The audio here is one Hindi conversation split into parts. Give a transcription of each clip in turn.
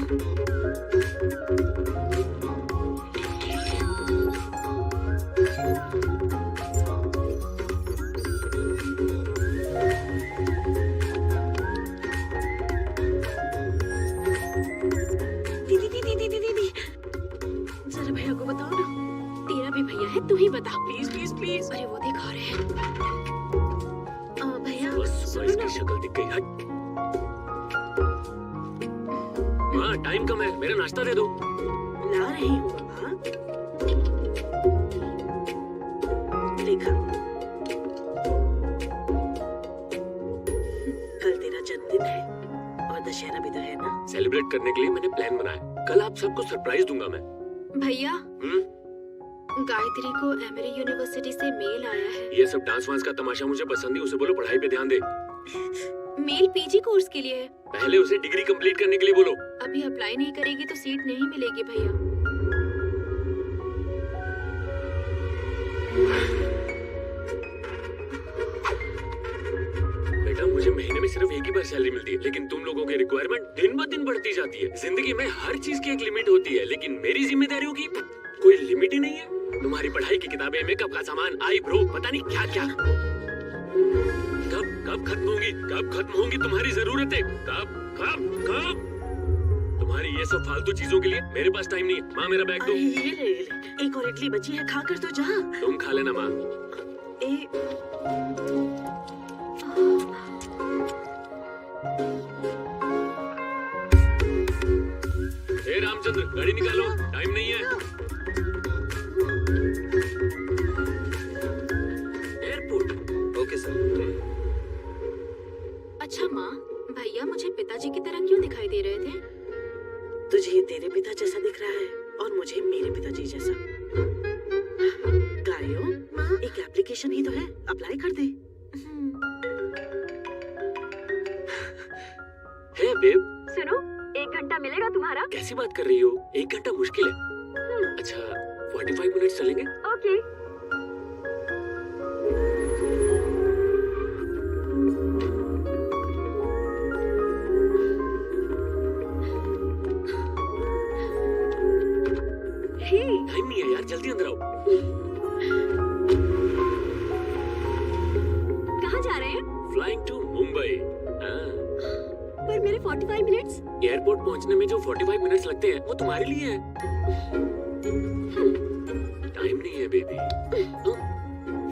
जरा भैया को बताओ ना। तेरा भी भैया है, तू ही बता प्लीज प्लीज प्लीज। अरे वो दिखा रहे हैं। भैया सुनो ना। इसकी शक्ल दिख गई। हट। माँ टाइम कम है, मेरा नाश्ता दे दो। ला रही हूँ बाबा। देखा, कल तेरा जन्मदिन है और दशहरा भी तो है ना। सेलिब्रेट करने के लिए मैंने प्लान बनाया। कल आप सबको सरप्राइज दूंगा मैं। भैया गायत्री को एमरी यूनिवर्सिटी से मेल आया है। ये सब डांस वांस का तमाशा मुझे पसंद नहीं। उसे बोलो पढ़ाई पे ध्यान दे। मेल पीजी कोर्स के लिए है। पहले उसे डिग्री कंप्लीट करने के लिए बोलो। अभी अप्लाई नहीं करेगी तो सीट नहीं मिलेगी भैया। बेटा मुझे महीने में सिर्फ एक ही बार सैलरी मिलती है, लेकिन तुम लोगों की रिक्वायरमेंट दिन ब दिन बढ़ती जाती है। जिंदगी में हर चीज की एक लिमिट होती है, लेकिन मेरी जिम्मेदारियों की कोई लिमिट ही नहीं है। तुम्हारी पढ़ाई की किताबें, मेकअप का सामान, आई ब्रो, पता नहीं क्या क्या। कब खत्म होंगी? कब खत्म होंगी तुम्हारी जरूरतें? कब कब कब? तुम्हारी ये सब फालतू चीजों के लिए मेरे पास टाइम नहीं है। माँ मेरा बैग दो। ये ले, एक और इडली बची है, खा कर तो जा। तुम खा लेना माँ। रामचंद्र गाड़ी निकालो, टाइम नहीं है। एयरपोर्ट। Okay sir. अच्छा माँ, भैया मुझे पिताजी की तरह क्यों दिखाई दे रहे थे? तुझे ये तेरे पिता जैसा दिख रहा है और मुझे मेरे पिताजी जैसा। गाड़ियों, एक एप्लीकेशन ही तो है, अप्लाई कर दे। हे बेब, सुनो, 1 घंटा मिलेगा तुम्हारा? कैसी बात कर रही हो? 1 घंटा मुश्किल है। अच्छा 45 मिनट चलेंगे? ओके। टाइम नहीं है यार, जल्दी अंदर आओ। कहाँ जा रहे हैं? Flying to Mumbai. पर मेरे 45 मिनट्स। एयरपोर्ट पहुंचने में जो 45 मिनट्स लगते हैं वो तुम्हारे लिए है। टाइम नहीं है बेबी।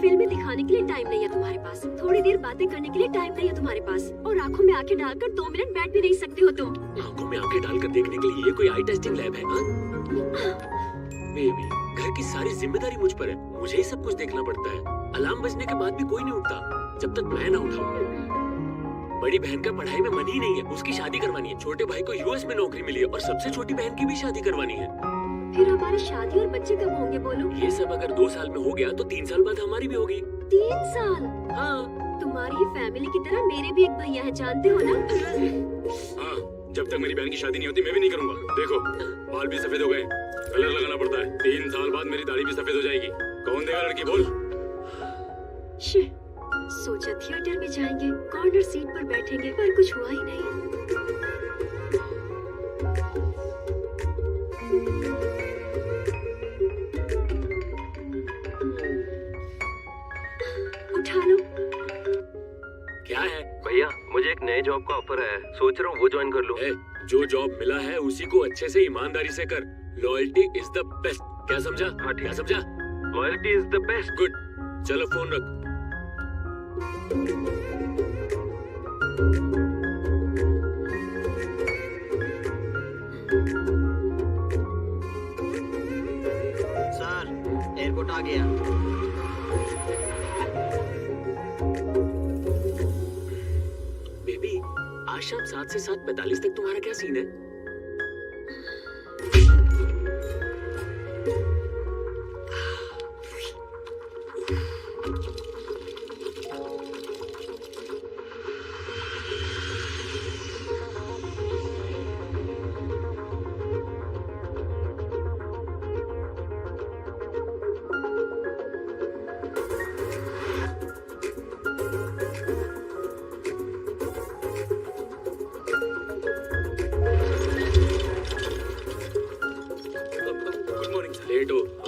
फिल्में दिखाने के लिए टाइम नहीं है तुम्हारे पास, थोड़ी देर बातें करने के लिए टाइम नहीं है तुम्हारे पास, और आंखों में आंखें डालकर 2 मिनट बैठ भी नहीं सकते हो तुम। आंखों में आंखें डालकर देखने के लिए ये कोई आई टेस्टिंग लैब है? बेबी घर की सारी जिम्मेदारी मुझ पर है, मुझे ही सब कुछ देखना पड़ता है। अलार्म बजने के बाद भी कोई नहीं उठता जब तक मैं ना उठाऊं। बड़ी बहन का पढ़ाई में मन ही नहीं है, उसकी शादी करवानी है। छोटे भाई को यूएस में नौकरी मिली है और सबसे छोटी बहन की भी शादी करवानी है। फिर हमारी शादी और बच्चे कब होंगे बोलो? ये सब अगर 2 साल में हो गया तो 3 साल बाद हमारी भी होगी। 3 साल? हाँ। तुम्हारी फैमिली की तरह मेरे भी एक भैया है, जानते हो ना? हाँ, जब तक मेरी बहन की शादी नहीं होती मैं भी नहीं करूंगा। देखो बाल भी सफेद हो गए, कलर लगाना पड़ता है। 3 साल बाद मेरी दाढ़ी भी सफेद हो जाएगी। कौन देगा लड़की बोल? सोचा थिएटर में जाएंगे, कॉर्नर सीट पर बैठेंगे, पर कुछ हुआ ही नहीं। उठा लो। क्या है? भैया मुझे एक नए जॉब का ऑफर है, सोच रहा हूँ वो ज्वाइन कर लूँ। जो जॉब मिला है उसी को अच्छे से ईमानदारी से कर। Loyalty is the best. क्या समझा? हाँ ठीक। क्या समझा? Loyalty is the best. Good. चलो फोन रख। सर एयरपोर्ट आ गया। बेबी आज शाम 7 से 7:45 तक तुम्हारा क्या सीन है?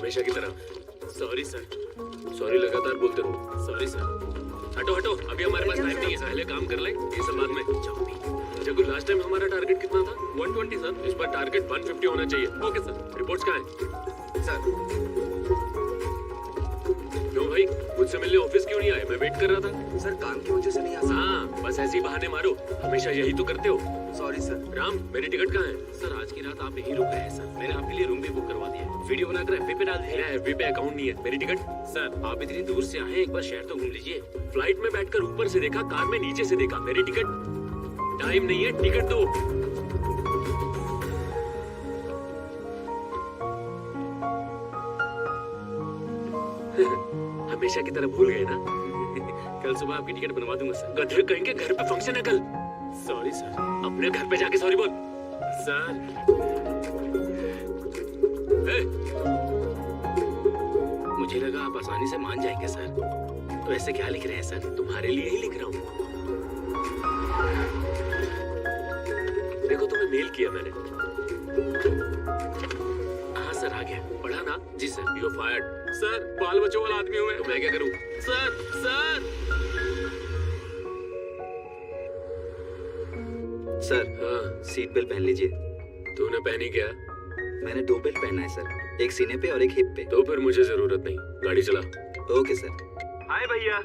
हमेशा की तरह। Sorry sir. सॉरी लगातार बोलते रहो। Sorry sir. हटो हटो, अभी हमारे पास टाइम नहीं है, पहले काम कर ले, ये सब बाद में। जब लास्ट टाइम हमारा टारगेट कितना था? 120 सर। इस बार टारगेट 150 होना चाहिए। Okay sir. रिपोर्ट्स कहाँ हैं? सर क्यों भाई, मुझसे मिलने ऑफिस क्यों नहीं आए? मैं वेट कर रहा था। सर काम की वजह से नहीं आ सकता। हाँ, बस ऐसे ही बहाने मारो, हमेशा यही तो करते हो। Sorry sir. राम, मेरी टिकट कहाँ है? सर आज की रात आप यहीं रुक गए हैं सर। मैंने आपके लिए रूम भी बुक करवा दिया है। वीडियो बनाकर एफबी पे डाल दिया मेरा एफबी पे अकाउंट नहीं है। मेरी टिकट? सर आप इतनी दूर से आए हैं, एक बार शहर तो घूम लीजिए। फ्लाइट में बैठकर ऊपर से देखा, कार में नीचे से देखा। मेरी टिकट? टाइम नहीं है, टिकट दो। हमेशा की तरह भूल गए ना? कल सुबह आपकी टिकट बनवा दूंगा सर। गधे कहेंगे, घर पे फंक्शन है कल। Sorry sir. अपने घर पे जाके सॉरी बोल। सर ए, मुझे लगा आप आसानी से मान जाएंगे सर, तो ऐसे क्या लिख रहे हैं सर? तुम्हारे लिए ही लिख रहा हूँ। देखो, तुम्हें मेल किया मैंने। हाँ सर आ गया। पढ़ा ना? जी सर। You fired. सर बाल बच्चों वाला आदमी हूँ मैं। तो मैं क्या करूँ? सर सर सर हाँ, सीट बेल्ट पहन लीजिए। तूने पहनी क्या? मैंने 2 बेल्ट पहना है सर, एक सीने पे और एक हिप पे। तो फिर मुझे जरूरत नहीं। गाड़ी चला। Okay sir. हाय भैया,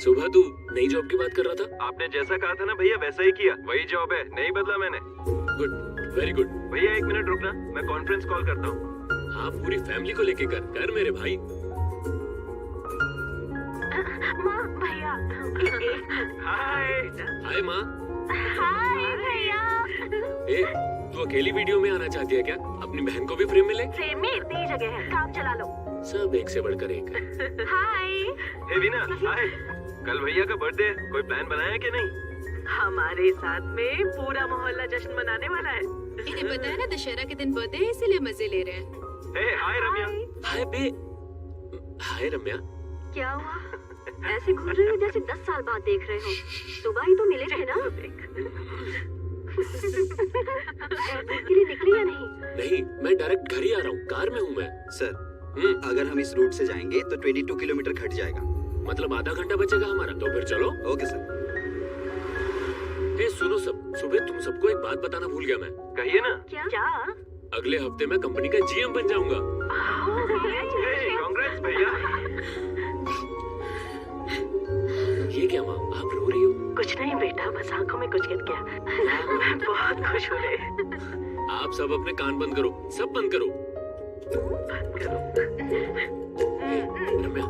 सुबह तू नई जॉब की बात कर रहा था। आपने जैसा कहा था ना भैया वैसा ही किया। वही जॉब है, नहीं बदला मैंने। Good, very good. भैया 1 मिनट रुकना, मैं कॉन्फ्रेंस कॉल करता हूँ। हाँ, पूरी फैमिली को लेके कर मेरे भाई। माँ, भैया। हाय। हाय माँ। हाय भैया। ए, तू अकेली वीडियो में आना चाहती है क्या? अपनी बहन को भी फ्रेम में ले। फ्रेम में इतनी जगह है, काम चला लो। सब एक से बढ़कर एक। हाय। हे वीना, हाय। कल भैया का बर्थडे है, कोई प्लान बनाया है कि नहीं? हमारे साथ में पूरा मोहल्ला जश्न मनाने वाला है। इन्हें पता है ना दशहरा के दिन बर्थडे है, इसीलिए मजे ले रहे हैं। हे हाय रम्या। हाय बे। हाय रम्या। क्या हुआ? ऐसे घूर रहे हो जैसे 10 साल बाद देख रहे हो। सुबह ही तो मिले थे ना? एयरपोर्ट के लिए निकली या नहीं? नहीं, मैं डायरेक्ट घर ही आ रहा हूँ। कार में हूँ मैं। सर हम्म, अगर हम इस रूट से जाएंगे तो 22 किलोमीटर घट जाएगा। मतलब आधा घंटा बचेगा हमारा। तो फिर चलो। Okay sir. ए, सुनो सब, सुबह तुम सबको एक बात बताना भूल गया मैं। कहिए ना। क्या? अगले हफ्ते मैं कंपनी का जीएम बन जाऊंगा। हे कांग्रेस भैया। ये क्या माँ, आप रो रही हो? कुछ नहीं बेटा, बस आंखों में कुछ गिर गया। मैं बहुत खुश हूँ रे। आप सब अपने कान बंद करो, सब बंद करो। रम्या,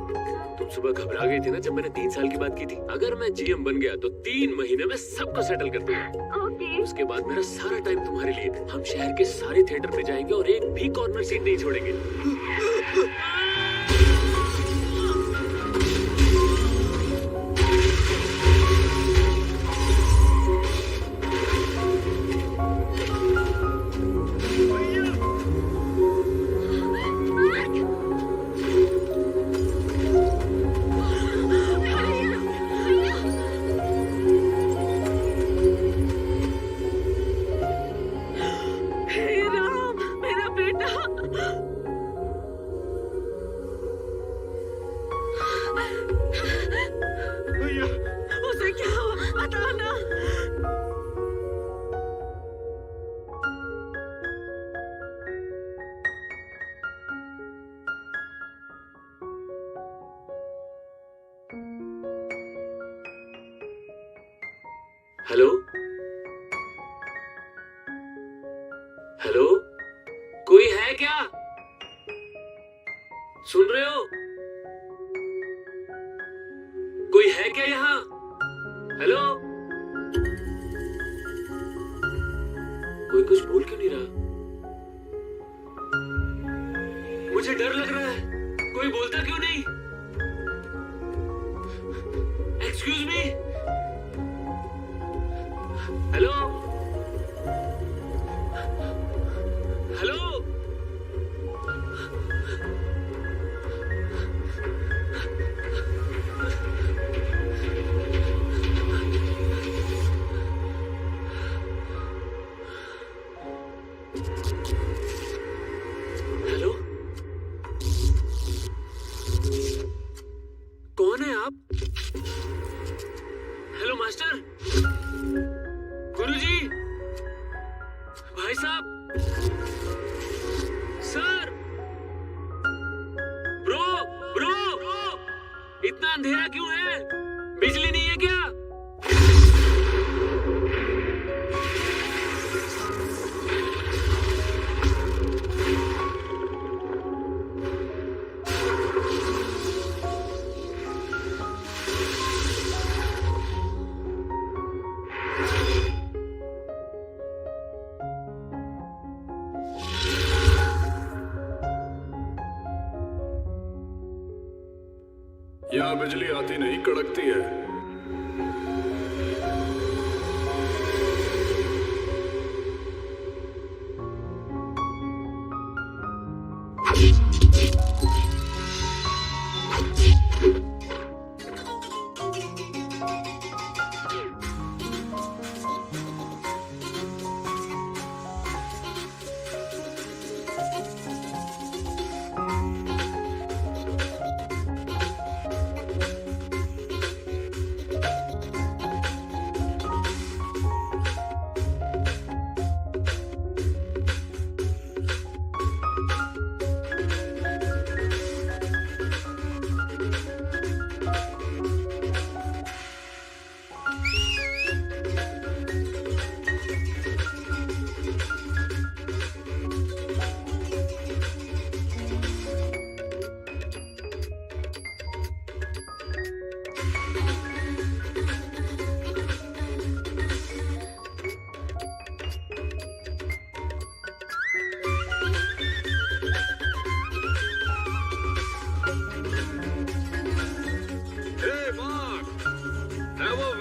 तुम सुबह घबरा गई थी ना जब मैंने 3 साल की बात की थी। अगर मैं जीएम बन गया तो 3 महीने में सबको सेटल कर दूंगा। ओके। उसके बाद मेरा सारा टाइम तुम्हारे लिए। हम शहर के सारे थिएटर में जाएंगे और एक भी कॉर्नर सीट नहीं छोड़ेंगे। हे राम, मेरा बेटा। भैया उसे क्या हुआ? बताना। हेलो हेलो, कोई है क्या? सुन रहे हो? कोई है क्या यहाँ? हेलो, कोई कुछ बोल क्यों नहीं रहा? मुझे डर लग रहा है। कोई बोलता क्यों नहीं? Excuse me. Hello hello, hello, भाई साहब, सर, ब्रो, ब्रो, इतना अंधेरा क्यों है? बिजली नहीं है क्या? यहाँ बिजली आती नहीं, कड़कती है।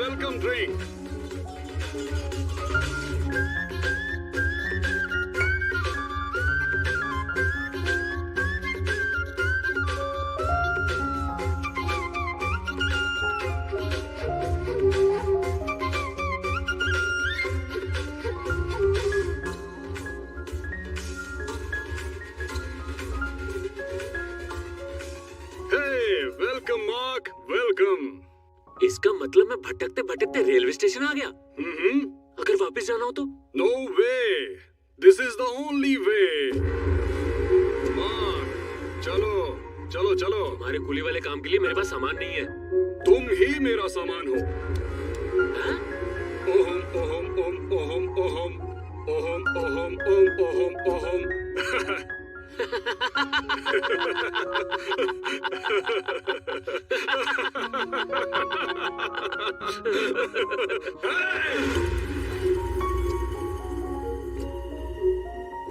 Welcome drink. Hey, welcome Mark, welcome. इसका मतलब मैं भटकते भटकते रेलवे स्टेशन आ गया। अगर वापस जाना हो तो? No way. This is the only way. Mark, चलो, चलो, चलो। तुम्हारे कुली वाले काम के लिए मेरे पास सामान नहीं है। तुम ही मेरा सामान हो। हाँ? ओहम, ओहम, ओम, ओहम, ओहम, ओहम, ओहम, ओम, ओहम, ओहम।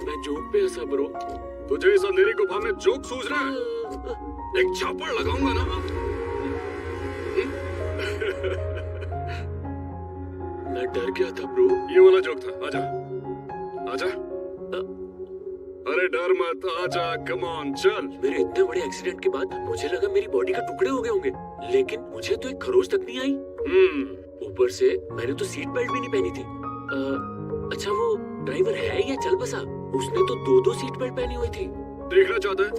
मैं जोक पे हंसा ब्रो। तुझे इस अंधेरी गुफा में जोक सूझ रहा है? एक झापड़ लगाऊंगा ना। मैं डर गया था ब्रो। ये वाला जोक था। आजा, आजा। अरे डर मत, आजा, कम ऑन, चल। मेरे इतने बड़े एक्सीडेंट के बाद मुझे लगा मेरी बॉडी का टुकड़े हो गए होंगे, लेकिन मुझे तो एक खरोच तक नहीं आई। ऊपर से मैंने तो सीट बेल्ट भी नहीं पहनी थी। अच्छा वो ड्राइवर है या चल बसा? उसने तो दो सीट बेल्ट पहनी हुई थी। देखना चाहता है?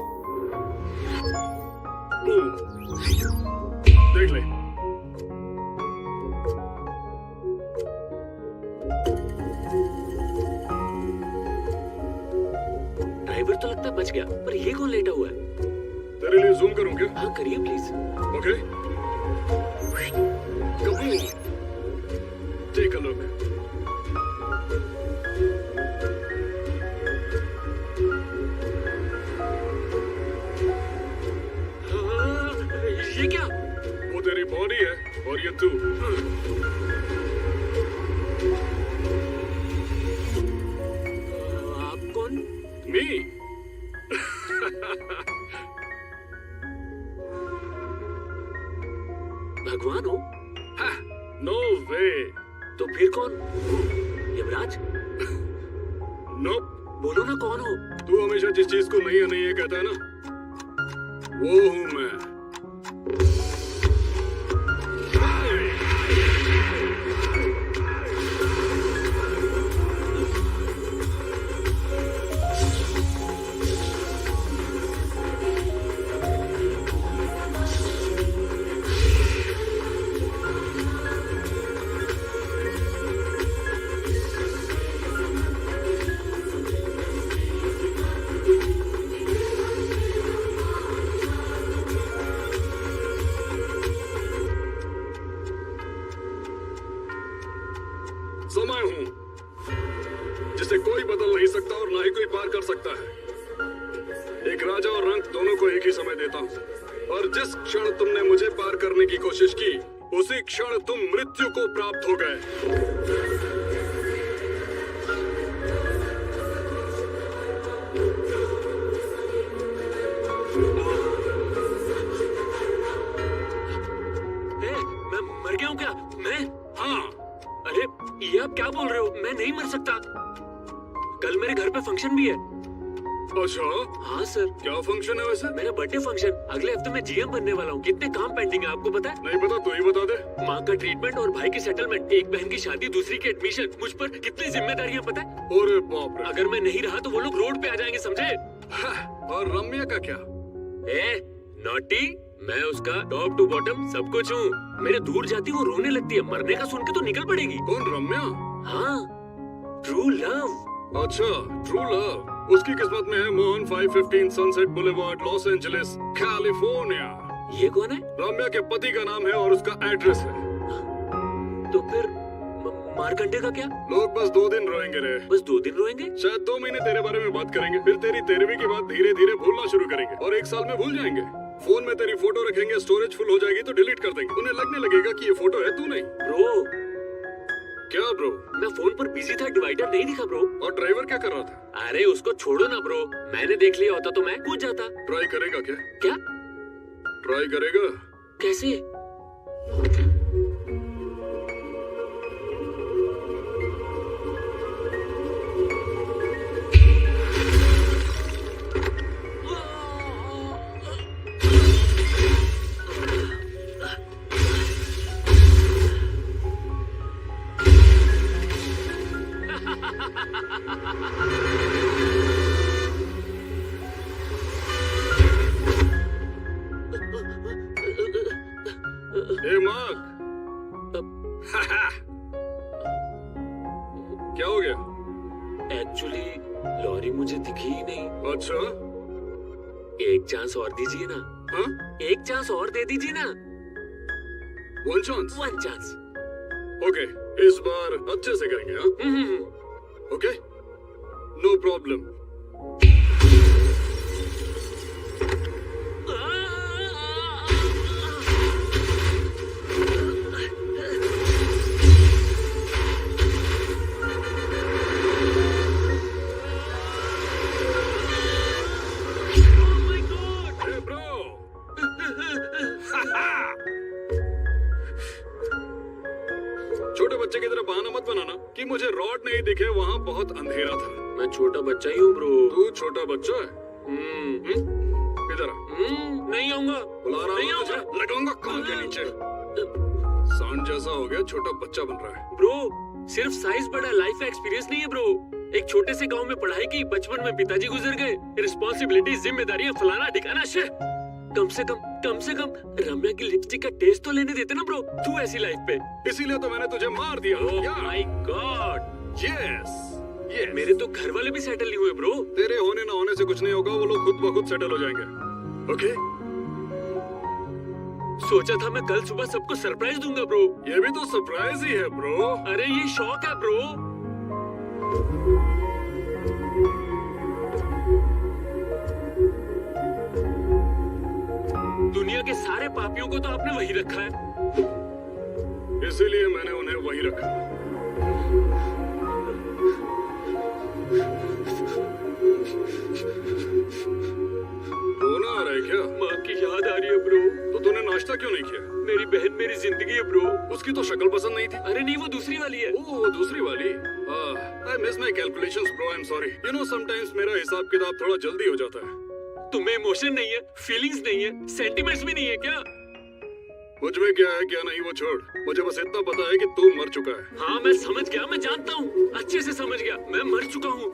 देख ले। ड्राइवर तो लगता है बच गया, पर ये कौन लेटा हुआ है? तेरे लिए जूम करूं क्या? हाँ करिए प्लीज। ओके। कबूल। Take a look. ये क्या? वो तेरी बॉडी है और ये तू। आप कौन? मी। भगवान हो? नो वे। तो फिर कौन? यमराज? नोप। बोलो ना कौन हो? तू हमेशा जिस चीज को नहीं है नहीं है कहता है ना, वो हूं मैं। कोई बदल नहीं सकता और ना ही कोई पार कर सकता है। एक राजा और रंक दोनों को एक ही समय देता हूँ और जिस क्षण तुमने मुझे पार करने की कोशिश की उसी क्षण तुम मृत्यु को प्राप्त हो गए। मैं मर गया हूँ क्या? मैं? हाँ। अरे ये आप क्या बोल रहे हो? मैं नहीं मर सकता। कल मेरे घर पे फंक्शन भी है। अच्छा? हाँ सर। क्या फंक्शन है वैसे? मेरा बर्थडे फंक्शन। अगले हफ्ते मैं जीएम बनने वाला हूँ। कितने काम पेंडिंग है आपको पता है? नहीं पता, तू ही बता दे। माँ का ट्रीटमेंट और भाई की सेटलमेंट, एक बहन की शादी, दूसरी की एडमिशन। मुझ पर कितनी जिम्मेदारियाँ पता है? अरे बाप रे। अगर मैं नहीं रहा तो वो लोग रोड पे आ जाएंगे, समझे? और रम्या का क्या? नॉटी, मैं उसका टॉप टू बॉटम सब कुछ हूँ। मेरे दूर जाती वो रोने लगती है, मरने का सुन के तो निकल पड़ेगी। कौन, रम्या? हाँ, ट्रू लव। अच्छा, ट्रू लव। उसकी किस्मत में है Mohan 515 sunset boulevard, Los Angeles, California. ये कौन है? रम्या के पति का नाम है और उसका एड्रेस है। तो फिर मारकंडे का क्या? लोग बस 2 दिन रोएंगे रे। बस 2 दिन रोएंगे? शायद 2 महीने तेरे बारे में बात करेंगे, फिर तेरी 13वीं की बात धीरे धीरे भूलना शुरू करेंगे और 1 साल में भूल जाएंगे। फोन में तेरी फोटो रखेंगे, स्टोरेज फुल हो जाएगी तो डिलीट कर देंगे। उन्हें लगने लगेगा कि ये फोटो है, तू नहीं। ब्रो, क्या ब्रो? मैं फोन पर बिजी था, डिवाइडर नहीं दिखा ब्रो। और ड्राइवर क्या कर रहा था? अरे उसको छोड़ो ना ब्रो, मैंने देख लिया होता तो मैं कूद जाता। ट्राई करेगा क्या? क्या? ट्राई करेगा? कैसे? क्या हो गया? एक्चुअली लॉरी मुझे दिखी ही नहीं। अच्छा? एक चांस और दीजिए ना। हाँ? एक चांस और दे दीजिए ना। 1 चांस? 1 चांस। ओके, इस बार अच्छे से करेंगे। हाँ? Okay, no problem. छोटे बच्चे की तरह बहाना मत बनाना कि मुझे रॉड नहीं दिखे, वहाँ बहुत अंधेरा था। मैं छोटा बच्चा ही हूँ ब्रो। तू छोटा बच्चा है? इधर आ। नहीं आऊंगा। बुला रहा हूँ तुझे, लगाऊंगा कान के नीचे। सांड जैसा हो गया, छोटा बच्चा बन रहा है। ब्रो, सिर्फ साइज बड़ा, लाइफ का एक्सपीरियंस नहीं है ब्रो। एक छोटे से गांव में पढ़ाई की, बचपन में पिताजी गुजर गए, रिस्पॉन्सिबिलिटी, जिम्मेदारियां, फलाना ठिकाना। कम से कम रम्या की लिपस्टिक का टेस्ट तो लेने देते ना ब्रो, तू ऐसी लाइफ पे। इसीलिए तो मैंने तुझे मार दिया। Oh my God. यस, मेरे तो घर वाले भी सेटल नहीं हुए ब्रो। तेरे होने ना होने से कुछ नहीं होगा, वो लोग खुद ब खुद सेटल हो जाएंगे। ओके? सोचा था मैं कल सुबह सबको सरप्राइज दूंगा ब्रो। ये भी तो सरप्राइज ही है ब्रो। अरे ये शौक है ब्रो। दुनिया के सारे पापियों को तो आपने वही रखा है, इसीलिए मैंने उन्हें वही रखा। रोना आ रहा है क्या? माँ की याद आ रही है ब्रो। तो तूने नाश्ता क्यों नहीं किया? मेरी बहन मेरी जिंदगी है ब्रो। उसकी तो शक्ल पसंद नहीं थी। अरे नहीं, वो दूसरी वाली है। ओह, दूसरी वाली। I miss my calculations bro, I'm sorry. You know sometimes मेरा हिसाब किताब थोड़ा जल्दी हो जाता है। तुम्हें इमोशन नहीं है, फीलिंग्स नहीं है, सेंटिमेंट्स भी नहीं है क्या? मुझ में क्या है क्या नहीं वो छोड़, मुझे बस इतना पता है कि तू मर चुका है। हाँ मैं समझ गया, मैं जानता हूँ, अच्छे से समझ गया, मैं मर चुका हूँ।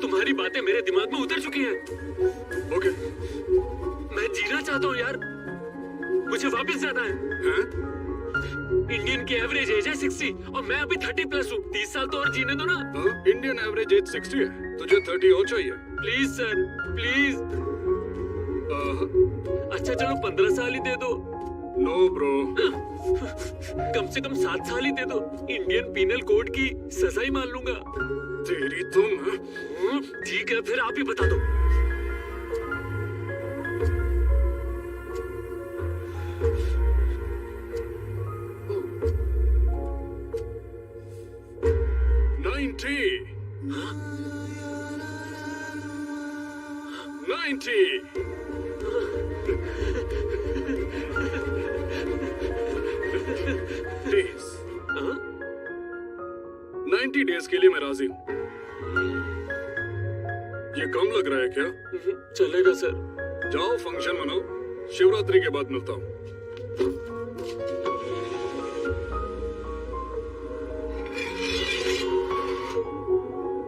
तुम्हारी बातें मेरे दिमाग में उतर चुकी हैं। ओके, मैं जीना चाहता हूँ यार, मुझे वापस जाना है। इंडियन की एवरेज एज है 60 और मैं अभी 30 प्लस हूँ। 30 साल तो और जीने दो ना। इंडियन एवरेज एज 60 है, तुझे 30 और चाहिए। Please sir, please. अच्छा चलो 15 साल ही दे दो। No bro. कम से कम 7 साल ही दे दो, इंडियन पीनल कोड की सजा ही मान लूंगा। तेरी तुम। ठीक है, फिर आप ही बता दो। डेज 90 डेज के लिए मैं राजी हूँ। ये कम लग रहा है क्या? चलेगा सर। जाओ फंक्शन मनाओ, शिवरात्रि के बाद मिलता हूँ।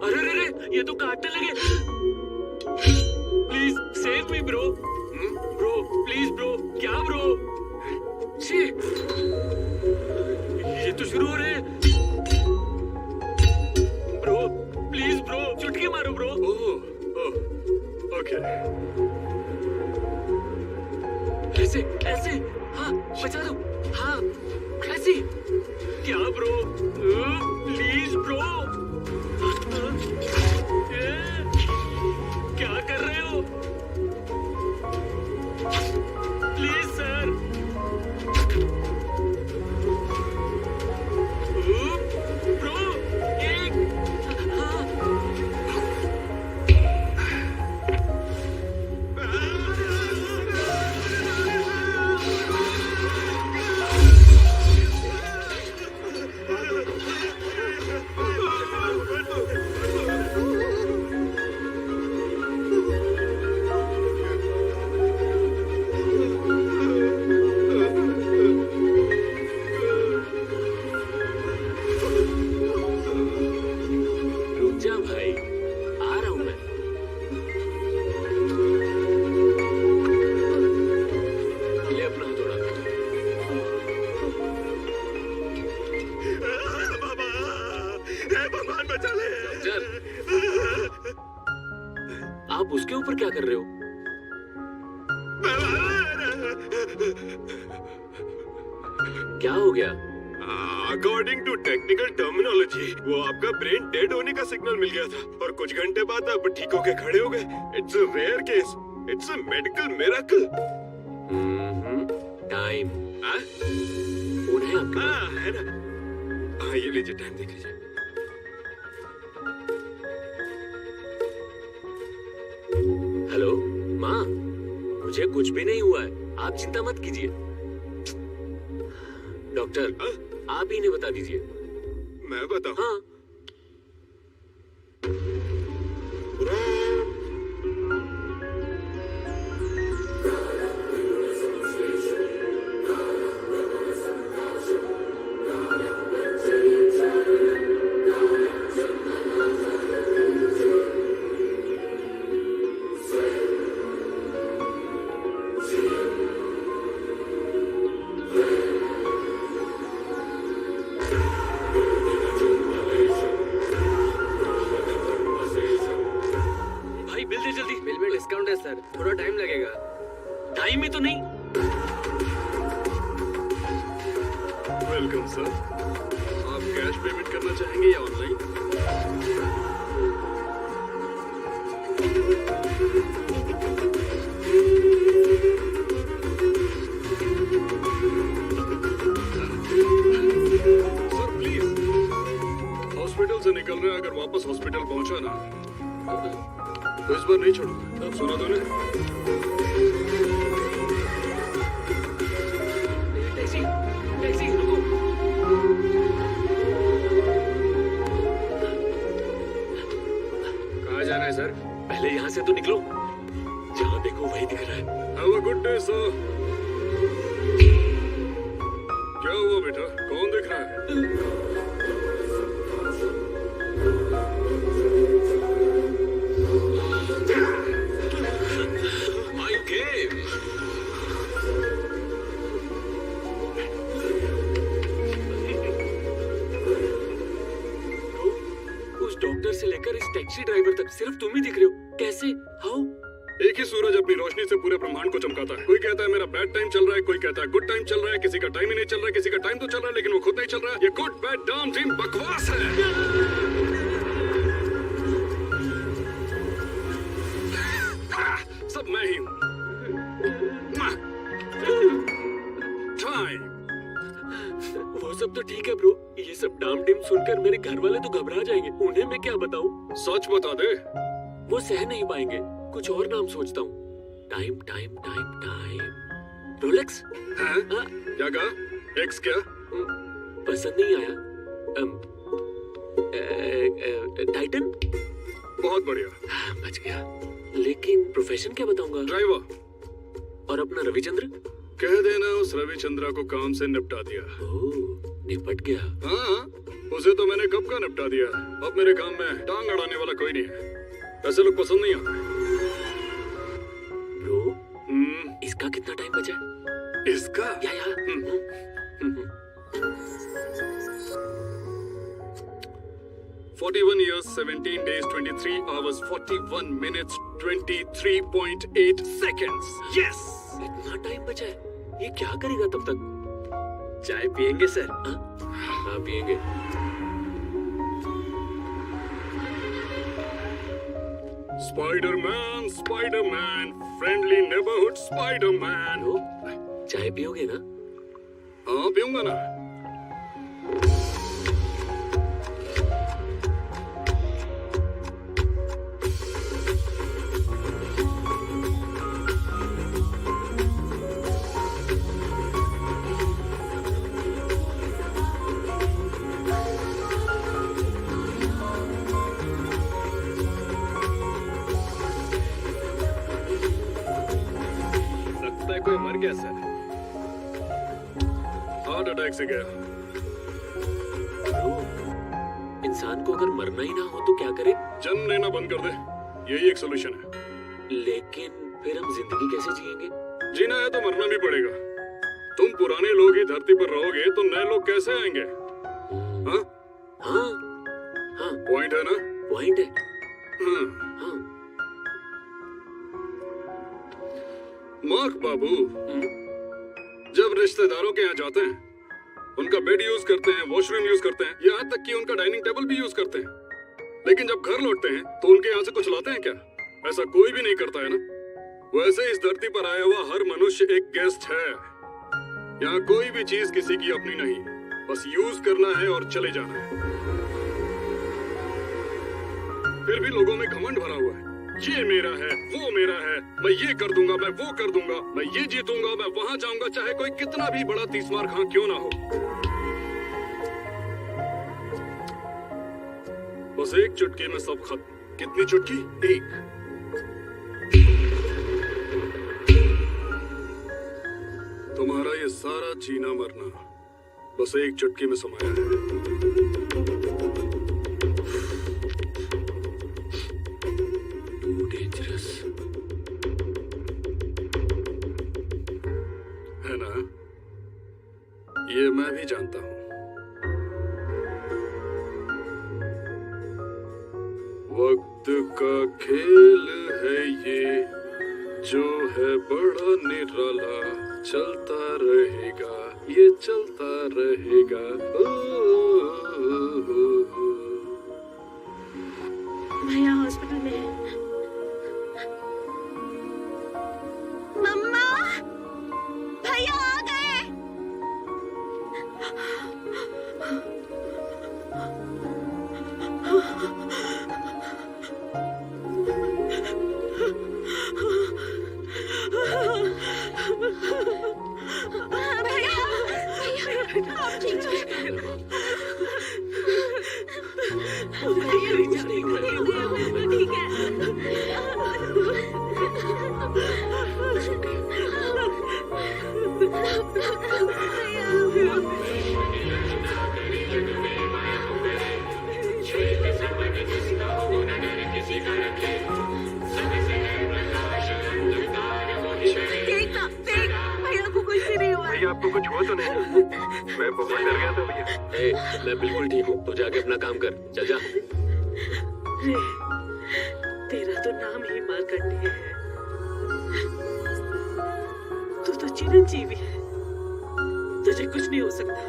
अरे रे रे, ये तो काटने लगे। Please save me bro. Bro please bro. क्या ब्रो? छी, ये तो शुरू हो रहे हैं। ब्रो प्लीज ब्रो, चुटकी मारो ब्रो। ओके। ऐसे ऐसे, हाँ बचा दो। हाँ ऐसे। क्या ब्रो? Please bro. क्या कर रहे हो? Please sir. ब्रो एक। हाँ। रुक जा भाई, आ रहा हूं मैं। ले अपना हथौड़ा। भगवान बचा ले। चल। आप उसके ऊपर क्या कर रहे हो? क्या हो गया? अकॉर्डिंग टू टेक्निकल टर्मिनोलॉजी, वो आपका ब्रेन डेड होने का सिग्नल मिल गया था और कुछ घंटे बाद आप ठीक होके खड़े हो गए। It's a rare case, it's a medical miracle. Time phone है आपका? है ना? हाँ ये लीजिए, टाइम देख लीजिए। हेलो माँ, मुझे कुछ भी नहीं हुआ है, आप चिंता मत कीजिए। डॉक्टर आप ही ने बता दीजिए। मैं बताऊं? हाँ। बिल दे जल्दी। बिल में डिस्काउंट है सर, थोड़ा टाइम लगेगा। टाइम में तो नहीं। Welcome sir. आप कैश पेमेंट करना चाहेंगे या ऑनलाइन? सर प्लीज, हॉस्पिटल से निकल रहे हैं, अगर वापस हॉस्पिटल पहुंचा ना तो इस बार नहीं छोड़ूंगा। सुना तूने? टैक्सी टैक्सी रुको। कहाँ जाना है सर? पहले यहाँ से तो निकलो, जहाँ देखो वही दिख रहा है। Have a good day, sir. क्या हुआ बेटा? कौन देख रहा है? उस डॉक्टर से लेकर इस टैक्सी ड्राइवर तक सिर्फ तुम ही दिख रहे हो। कैसे? हाउ? एक ही सूरज अपनी रोशनी से पूरे ब्रह्मांड को चमकाता है। कोई कहता है मेरा बैड टाइम चल रहा है, कोई कहता है गुड टाइम चल रहा है, किसी का टाइम ही नहीं चल रहा है, किसी का टाइम तो चल रहा है लेकिन वो खुद नहीं चल रहा है। ये गुड बैड डाम ड्रीम बकवास है। सब मैं ही हूँ। टाइम। वो सब तो ठीक है ब्रो, ये सब डाम डिम सुनकर मेरे घर वाले तो घबरा जाएंगे। उन्हें मैं क्या बताऊं? सच बता दे। वो सह नहीं पाएंगे। कुछ और नाम सोचता हूँ। Time time time time. Rolex? हैं? क्या कहा? एक्स क्या? पसंद नहीं आया। टाइटन? बहुत बढ़िया। बच गया। लेकिन प्रोफेशन क्या बताऊंगा? ड्राइवर। और अपना रविचंद्र? कह देना उस रविचंद्रा को काम से निपटा दिया। ओह, निपट गया। हाँ, उसे तो मैंने कब का निपटा दिया। अब मेरे काम में टांग अड़ाने वाला कोई नहीं है। ऐसे लोग पसंद नहीं आते। ब्रो, इसका कितना टाइम बचा है? इसका? या 41 years, 17 days, 23 hours, 41 minutes, 23.8 seconds. Yes! इतना टाइम बचा है। ये क्या करेगा तब तक? चाय पियेंगे सर? हाँ, पियेंगे। Spider-Man, Spider-Man, friendly neighborhood Spider-Man. Bro, चाय पियोगे ना? हाँ, पीऊंगा ना। कोई मर गया सर। हार्ट अटैक से गया। ब्रो, इंसान को अगर मरना ही ना हो तो क्या करे? जन्म लेना बंद कर दे, यही एक सोल्यूशन है। लेकिन फिर हम जिंदगी कैसे जिएंगे? जीना है तो मरना भी पड़ेगा। तुम पुराने लोग ही धरती पर रहोगे तो नए लोग कैसे आएंगे? हाँ? हाँ, हाँ, पॉइंट है ना? पॉइंट है। हाँ। हाँ। मार्क बाबू, जब रिश्तेदारों के यहाँ जाते हैं, उनका बेड यूज करते हैं, वॉशरूम यूज करते हैं, यहाँ तक कि उनका डाइनिंग टेबल भी यूज करते हैं। लेकिन जब घर लौटते हैं तो उनके यहाँ से कुछ लाते हैं क्या? ऐसा कोई भी नहीं करता है ना। वैसे इस धरती पर आया हुआ हर मनुष्य एक गेस्ट है। यहाँ कोई भी चीज किसी की अपनी नहीं, बस यूज करना है और चले जाना है। फिर भी लोगों में घमंड भरा हुआ है। ये मेरा है, वो मेरा है, मैं ये कर दूंगा, मैं वो कर दूंगा, मैं ये जीतूंगा, मैं वहां जाऊंगा, चाहे कोई कितना भी बड़ा तीसमार खां क्यों ना हो। बस एक चुटकी में सब खत्म। कितनी चुटकी? एक। तुम्हारा ये सारा जीना मरना बस एक चुटकी में समाया है। डेंजरस है ना? ये मैं भी जानता हूं। वक्त का खेल है ये, जो है बड़ा निराला, चलता रहेगा, ये चलता रहेगा। भैया हॉस्पिटल में है। मम्मा, भैया आ गए। भैया, आप ठीक हो? ठीक भैया आपको कुछ हुआ तो नहीं? मैं बहुत डर गया था भैया। मैं बिल्कुल ठीक हूँ। तू जाके अपना काम कर, चल जा। तेरा तो नाम ही मार्कंडेय है। चिरंजीवी है, तुझे कुछ नहीं हो सकता।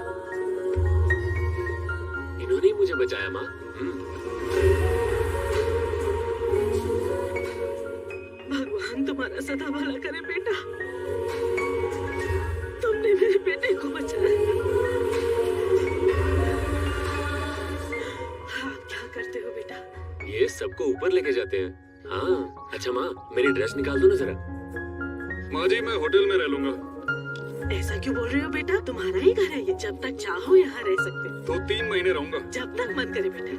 इन्होंने ही मुझे बचाया माँ। भगवान तुम्हारा सदा भला करे बेटा, तुमने मेरे बेटे को बचाया। आप क्या करते हो बेटा? ये सबको ऊपर लेके जाते हैं। हाँ अच्छा माँ, मेरी ड्रेस निकाल दो ना जरा। माँ जी, मैं होटल में रह लूंगा। ऐसा क्यों बोल रहे हो बेटा? तुम्हारा ही घर है ये, जब तक चाहो यहाँ रह सकते हो। तो 3 महीने रहूंगा। जब तक मन करे बेटा।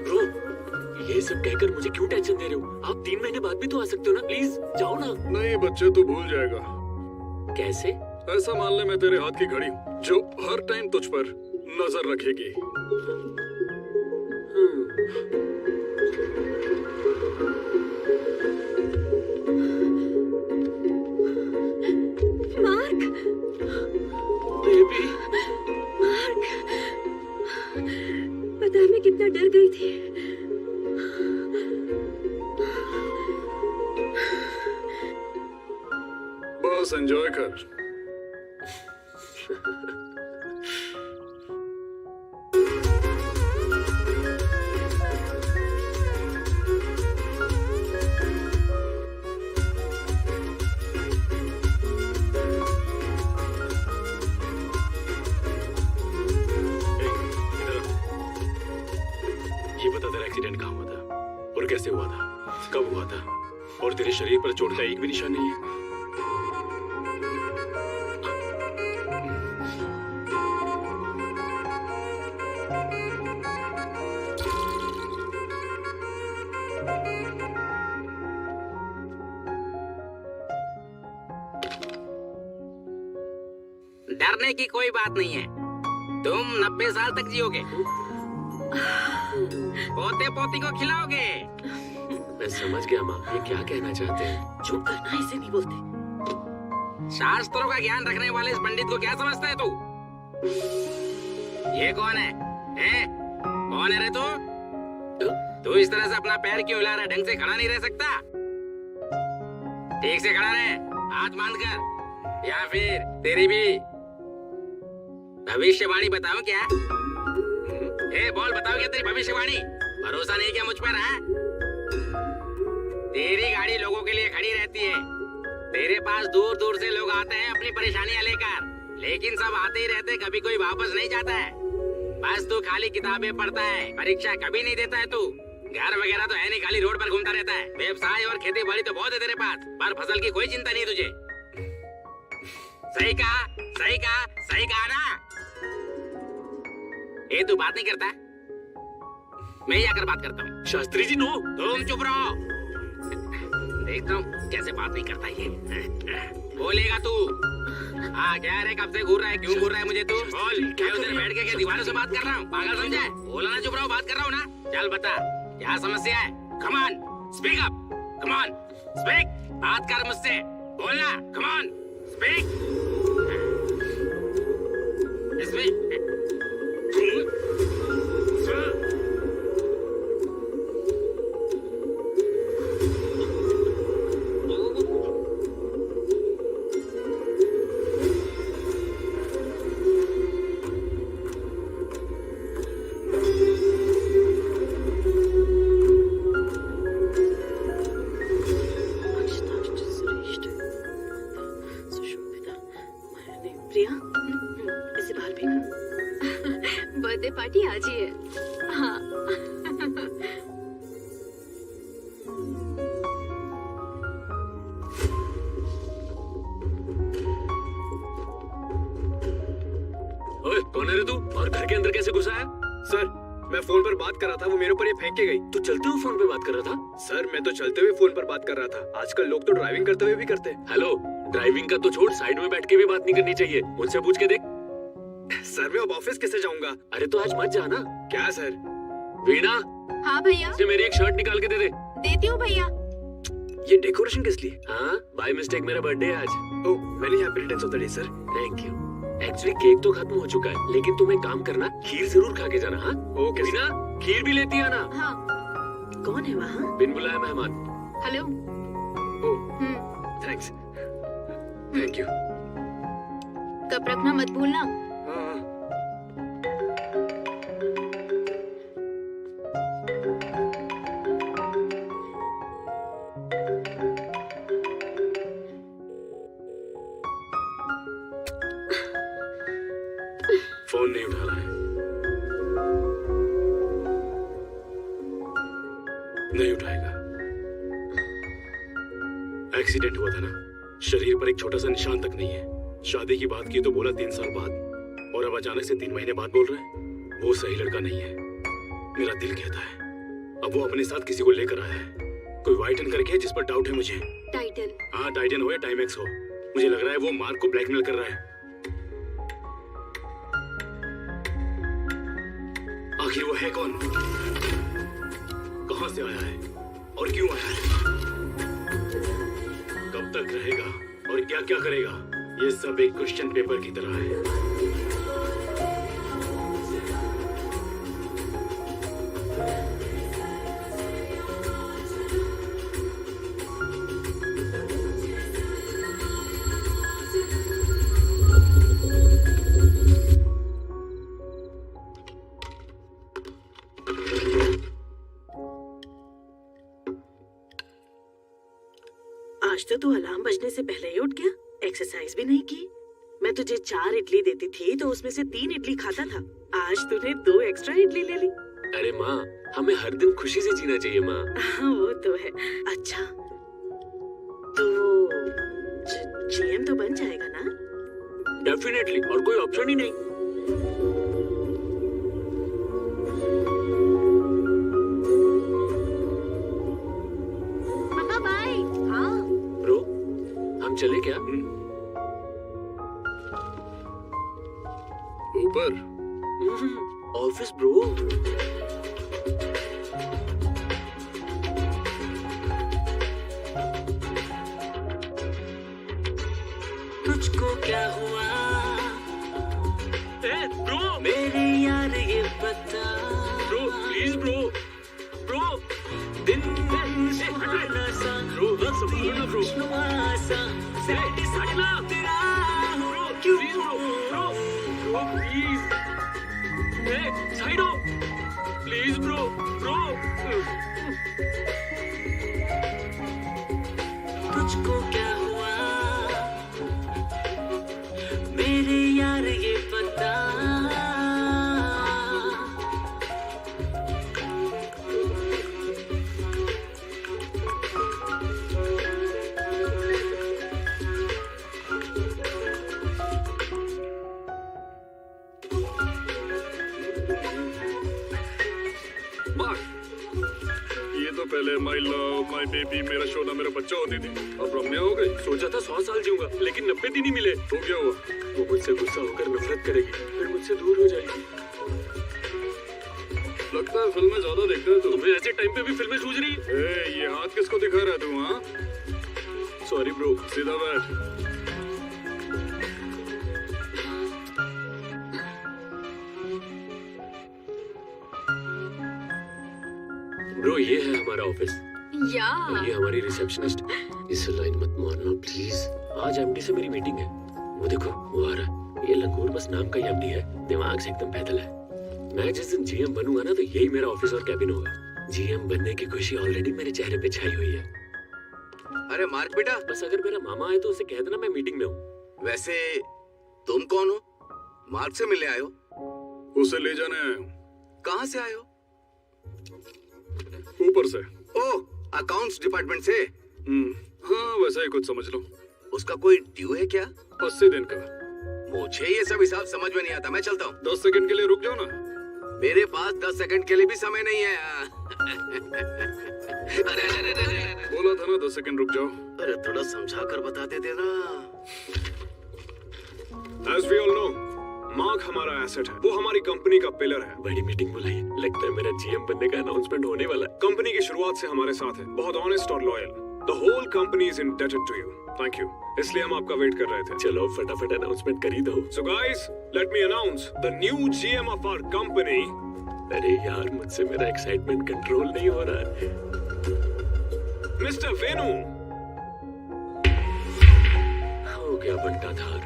ब्रो, ये सब कहकर मुझे क्यों टेंशन दे रहे हो? आप 3 महीने बाद भी तो आ सकते हो ना, प्लीज जाओ ना। नहीं, बच्चे तो भूल जाएगा। कैसे? ऐसा मान ले मैं तेरे हाथ की घड़ी हूँ, जो हर टाइम तुझ पर नजर रखेगी। मार्क, बेबी, मार्क, पता है मैं कितना डर गई थी। बस एंजॉय कर। ये बता, तेरा एक्सीडेंट कहाँ हुआ था और कैसे हुआ था, कब हुआ था, और तेरे शरीर पर चोट का एक भी निशान नहीं है? डरने की कोई बात नहीं है, तुम 90 साल तक जियोगे, पोते पोती को खिलाओगे। मैं समझ गया माँ, ये क्या कहना चाहते हैं। चुप करना, इसे नहीं बोलते। शास्त्रों का ज्ञान रखने वाले इस पंडित को क्या समझता है तू? ये कौन है? कौन है रे तू? तू इस तरह से अपना पैर क्यों हिला रहा है? ढंग से खड़ा नहीं रह सकता? ठीक से खड़ा रहे, हाथ बांध कर, या फिर तेरी भी भविष्यवाणी बताऊं क्या? बोल, बताओ क्या तेरी भविष्यवाणी? भरोसा नहीं क्या मुझ पर है? तेरी गाड़ी लोगों के लिए खड़ी रहती है, तेरे पास दूर दूर से लोग आते हैं अपनी परेशानियां लेकर, लेकिन सब आते ही रहते, कभी कोई वापस नहीं जाता है। बस तू खाली किताबें पढ़ता है, परीक्षा कभी नहीं देता है तू। घर वगैरह तो है नहीं, खाली रोड पर घूमता रहता है। व्यवसाय और खेती बाड़ी तो बहुत है तेरे पास, पर फसल की कोई चिंता नहीं तुझे। सही कहा, सही कहा, सही कहा ना? ये तू बात नहीं करता, मैं ही आकर बात करता हूँ। शास्त्री जी नो। तुम चुप रहो, देखता हूँ कैसे बात नहीं करता ये। बोलेगा तू? हाँ क्या रे, कब से घूर रहा है, क्यों घूर रहा है मुझे तू? बोल, क्या उधर बैठ के क्या दीवारों से बात कर रहा हूँ? पागल समझा है? बोला ना, चुप रहो, बात कर रहा हूँ ना। चल बता, क्या समस्या है? Come on, speak up, come on, speak, बात कर मुझसे, बोलना, कम ऑन, स्पीक, स्पीक। प्रिया, इसे बाहर फेंको। बर्थडे पार्टी आज ही है। हाँ। ओए, कौन है रे तू? और घर के अंदर कैसे घुसा है? सर, मैं फोन पर बात कर रहा था, वो मेरे ऊपर ये फेंक के गई। तू चलते हुए फोन पे बात कर रहा था? सर, मैं तो चलते हुए फोन पर बात कर रहा था। आजकल लोग तो ड्राइविंग करते हुए भी करते हैं। हेलो, ड्राइविंग का तो छोड़, साइड में बैठ के भी बात नहीं करनी चाहिए। मुझसे पूछ के देख। सर, मैं अब ऑफिस कैसे जाऊंगा? अरे तो आज मत जाना। क्या सर? वीणा, हाँ भैया, से मेरी एक शर्ट निकाल के दे दे। देती हूँ भैया। ये डेकोरेशन किस लिए? हाँ, बाय मिस्टेक मेरा बर्थडे है आज। Oh, many happy returns of the day sir. Thank you. Actually cake तो खत्म हो चुका है, लेकिन तुम एक काम करना, खीर जरूर खा के जाना। हाँ ओके वीणा, खीर भी लेती आना। हाँ। कौन है वहाँ? बिन बुलाया मेहमान। Hello. Oh, thanks, thank you. Cup रखना मत भूलना। हाँ। फोन नहीं उठा रहा है। नहीं उठाएगा। एक्सीडेंट हुआ था ना, शरीर पर एक छोटा सा निशान तक नहीं है। शादी की बात की तो बोला 3 साल बाद, और अब अचानक से 3 महीने बाद बोल रहे हैं। वो सही लड़का नहीं है, मेरा दिल कहता है। अब वो अपने साथ किसी को लेकर आया है, कोई वाइटन करके है जिस पर डाउट है मुझे। टाइटन। हाँ, टाइटन हो या टाइमेक्स हो, मुझे लग रहा है वो मार्क को ब्लैकमेल कर रहा है। आखिर वो है कौन, कहां से आया है और क्यों आया है, कब तक रहेगा और क्या क्या करेगा, ये सब एक क्वेश्चन पेपर की तरह है। आज तो तू अलार्म बजने से पहले ही उठ गया, एक्सरसाइज भी नहीं की। मैं तुझे 4 इडली देती थी तो उसमें से 3 इडली खाता था, आज तूने 2 एक्स्ट्रा इडली ले ली। अरे माँ, हमें हर दिन खुशी से जीना चाहिए माँ। हाँ, वो तो है। अच्छा, तो जीएम तो बन जाएगा ना? डेफिनेटली, और कोई ऑप्शन ही नहीं। पापा बाय। हाँ ब्रो, हम चले क्या? ऊपर ऑफिस ब्रो। तुझको क्या हुआ ब्रो, मेरे यार, ये बता। ब्रो प्लीज ब्रो, ब्रो दिन हटना सा, ब्रो बस बोलना ब्रो, हटना bro, please bro, bro please, side हो प्लीज ब्रो, ब्रो। तुझको क्या हुआ मेरे यार, ये बता। ये तो पहले माई लव माई बेबी मेरा शोना मेरा बच्चा होती थी, अब रम्या हो गई। सोचा था 100 साल जीऊंगा, लेकिन 90 दिन ही मिले। तो क्या हुआ? वो मुझसे गुस्सा होकर नफरत करेगी, फिर मुझसे दूर हो जाएगी। लगता है फिल्में ज्यादा देखते है तू। तुम्हें ऐसे टाइम पे भी फिल्में सूझ रही? ये हाथ किसको दिखा रहा है तू? हाँ, सॉरी ब्रो। सीधा बैठ। ब्रो ये है हमारा ऑफिस, या और ये हमारी रिसेप्शनिस्ट। इस लाइन मत मारना प्लीज, आज एमडी से मेरी मीटिंग है। वो देखो वो आ रहा है, ये लंगूर बस नाम का ही एमडी है, दिमाग से एकदम पैदल है। मैं जिस दिन जीएम बनूंगा ना, तो यही मेरा ऑफिस और कैबिन होगा। जीएम बनने की खुशी ऑलरेडी मेरे चेहरे पे छाई हुई है। अरे मार्क बेटा, बस अगर मेरा मामा आए तो उसे कह देना मैं मीटिंग में हूँ। वैसे तुम कौन हो? मार्क से मिलने आए हो? उसे ले जाने आया हूँ। कहाँ से आए हो? ऊपर से। ओह, अकाउंट्स डिपार्टमेंट से। हाँ, वैसा ही कुछ समझ लो। उसका कोई ड्यू है क्या? 80 दिन का। मुझे ये सब हिसाब समझ में नहीं आता, मैं चलता हूँ। 10 सेकंड के लिए रुक जाओ ना। मेरे पास 10 सेकंड के लिए भी समय नहीं है। अरे, बोला था ना 10 सेकंड रुक जाओ। अरे थोड़ा समझा कर बता देते ना। As we all know, mark हमारा एसेट है, वो हमारी कंपनी का पिलर है। बड़ी मीटिंग बुलाई, लगता है मेरा जीएम बनने का अनाउंसमेंट होने वाला है। कंपनी की शुरुआत से हमारे साथ है, बहुत ऑनेस्ट और loyal. The whole company is indebted to you. Thank you. इसलिए हम आपका वेट कर रहे थे। चलो फटाफट अनाउंसमेंट कर ही दो। So guys, let me announce the new GM of our company. अरे यार, मुझसे मेरा एक्साइटमेंट कंट्रोल नहीं हो रहा है। Mr. Venu. हो गया बंटाधार।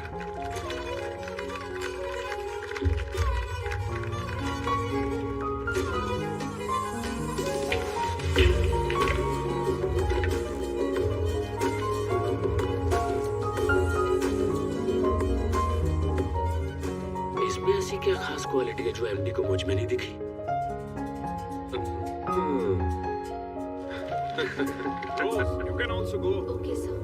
क्वालिटी है जो एमडी को मुझ में नहीं दिखी। You can also go. Okay sir.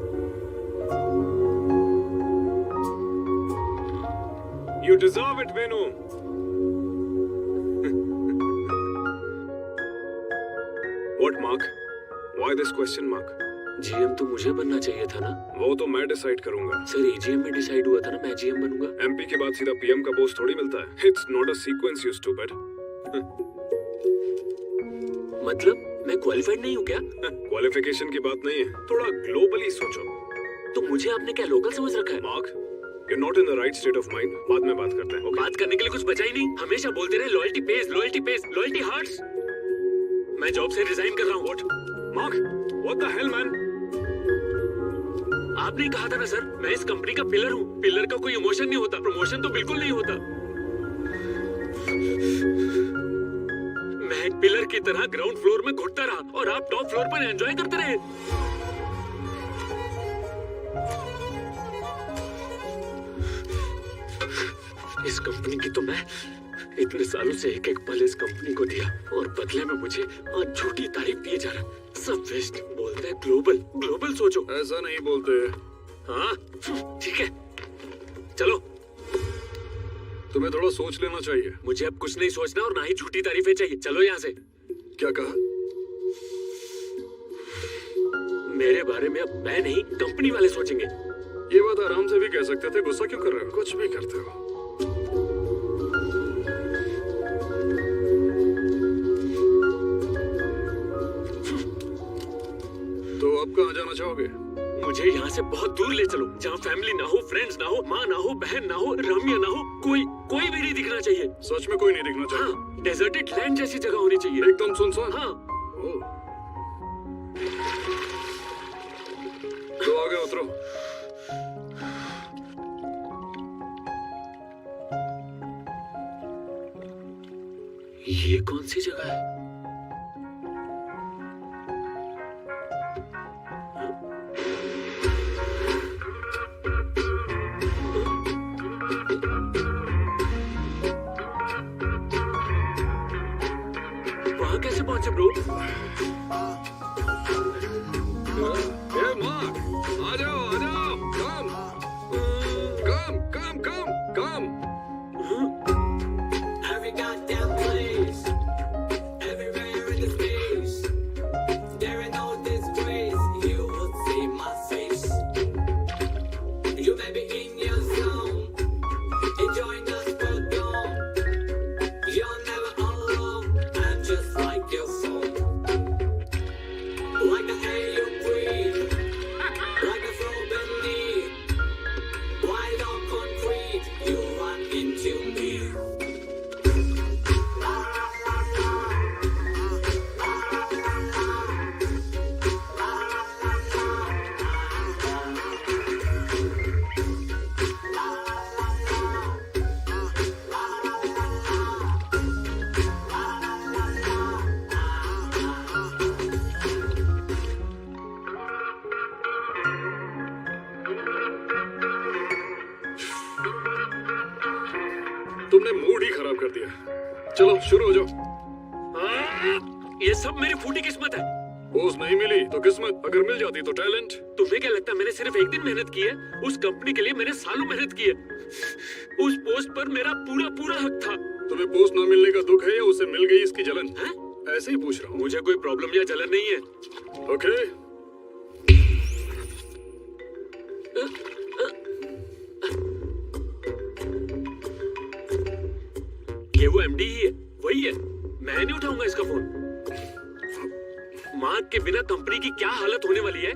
You deserve it, Venu. What, Mark? Why this question mark? GM तो मुझे बनना चाहिए था ना। वो तो मैं डिसाइड करूंगा। सर एजीएम में डिसाइड हुआ था ना मैं जीएम बनूंगा। एमपी के बाद सीधा पीएम का पोस्ट थोड़ी मिलता है। It's not a sequence, you stupid. मतलब मैं क्वालिफाइड नहीं हूँ क्या? क्वालिफिकेशन की बात नहीं है, थोड़ा ग्लोबली सोचो। तो मुझे आपने क्या लोकल समझ रखा है? Mark, you're not in the right state of mind. बाद में बात करते हैं। Okay? बात करने के लिए कुछ बचा ही नहीं। हमेशा बोलते रहे loyalty pays, loyalty pays, loyalty hurts. मैं जॉब से रिजाइन कर रहा हूँ। What? Mark, what the hell, man? आपने कहा था ना सर, मैं इस कंपनी का पिलर हूँ। पिलर का कोई इमोशन नहीं होता, प्रमोशन तो बिल्कुल नहीं होता। मैं एक पिलर की तरह ग्राउंड फ्लोर में घुटता रहा और आप टॉप फ्लोर पर एंजॉय करते रहे। इस कंपनी की तो मैं इतने सालों से एक एक पल इस कंपनी को दिया और बदले में मुझे आज झूठी तारीफ दिए जा रहा। सब वेस्ट। बोलते हैं ग्लोबल, ग्लोबल सोचो। ऐसा नहीं बोलते। हाँ ठीक है, चलो। तुम्हें थोड़ा सोच लेना चाहिए। मुझे अब कुछ नहीं सोचना और ना ही झूठी तारीफें चाहिए। चलो यहाँ से। क्या कहा? मेरे बारे में अब मैं नहीं, कंपनी वाले सोचेंगे। ये बात आराम से भी कह सकते थे, गुस्सा क्यों कर रहे हो? कुछ भी करते हो। तो अब कहाँ जाना चाहोगे? मुझे यहाँ से बहुत दूर ले चलो, जहाँ फैमिली ना हो, फ्रेंड्स ना हो, माँ ना हो, बहन ना हो, रम्या ना हो, कोई भी नहीं दिखना चाहिए। सच में कोई नहीं दिखना चाहिए? हाँ, डेजर्टेड लैंड जैसी जगह होनी चाहिए। एकदम सुनसान? हाँ। ओह। तो आगे उतरो। ये कौन सी जगह है? वहां कैसे पहुंचे ब्रो? ए मार्क, आ जाओ, आ जाओ। कम। Every goddamn place, everywhere in the space, there ain't no disgrace. You will see my face. You may be in your zone, enjoying us for gone. You're never alone. I'm just like your phone, like the air you breathe, like the flow beneath. Wide on concrete, you run into me. तुमने मूड ही खराब कर दिया। चलो शुरू हो जाओ। ये सब मेरी फूटी किस्मत है। पोस्ट नहीं मिली तो किस्मत, अगर मिल जाती तो टैलेंट। तुम्हें क्या लगता है मैंने सिर्फ एक दिन मेहनत की है? उस कंपनी के लिए मैंने सालों मेहनत की है। उस पोस्ट पर मेरा पूरा हक था। तुम्हें पोस्ट ना मिलने का दुख है या उसे मिल गई इसकी जलन? है? ऐसे ही पूछ रहा हूँ। मुझे कोई प्रॉब्लम या जलन नहीं है। ओके। ये वो एमडी ही है, वही है। मैं नहीं उठाऊंगा इसका फोन। मार्क के बिना कंपनी की क्या हालत होने वाली है,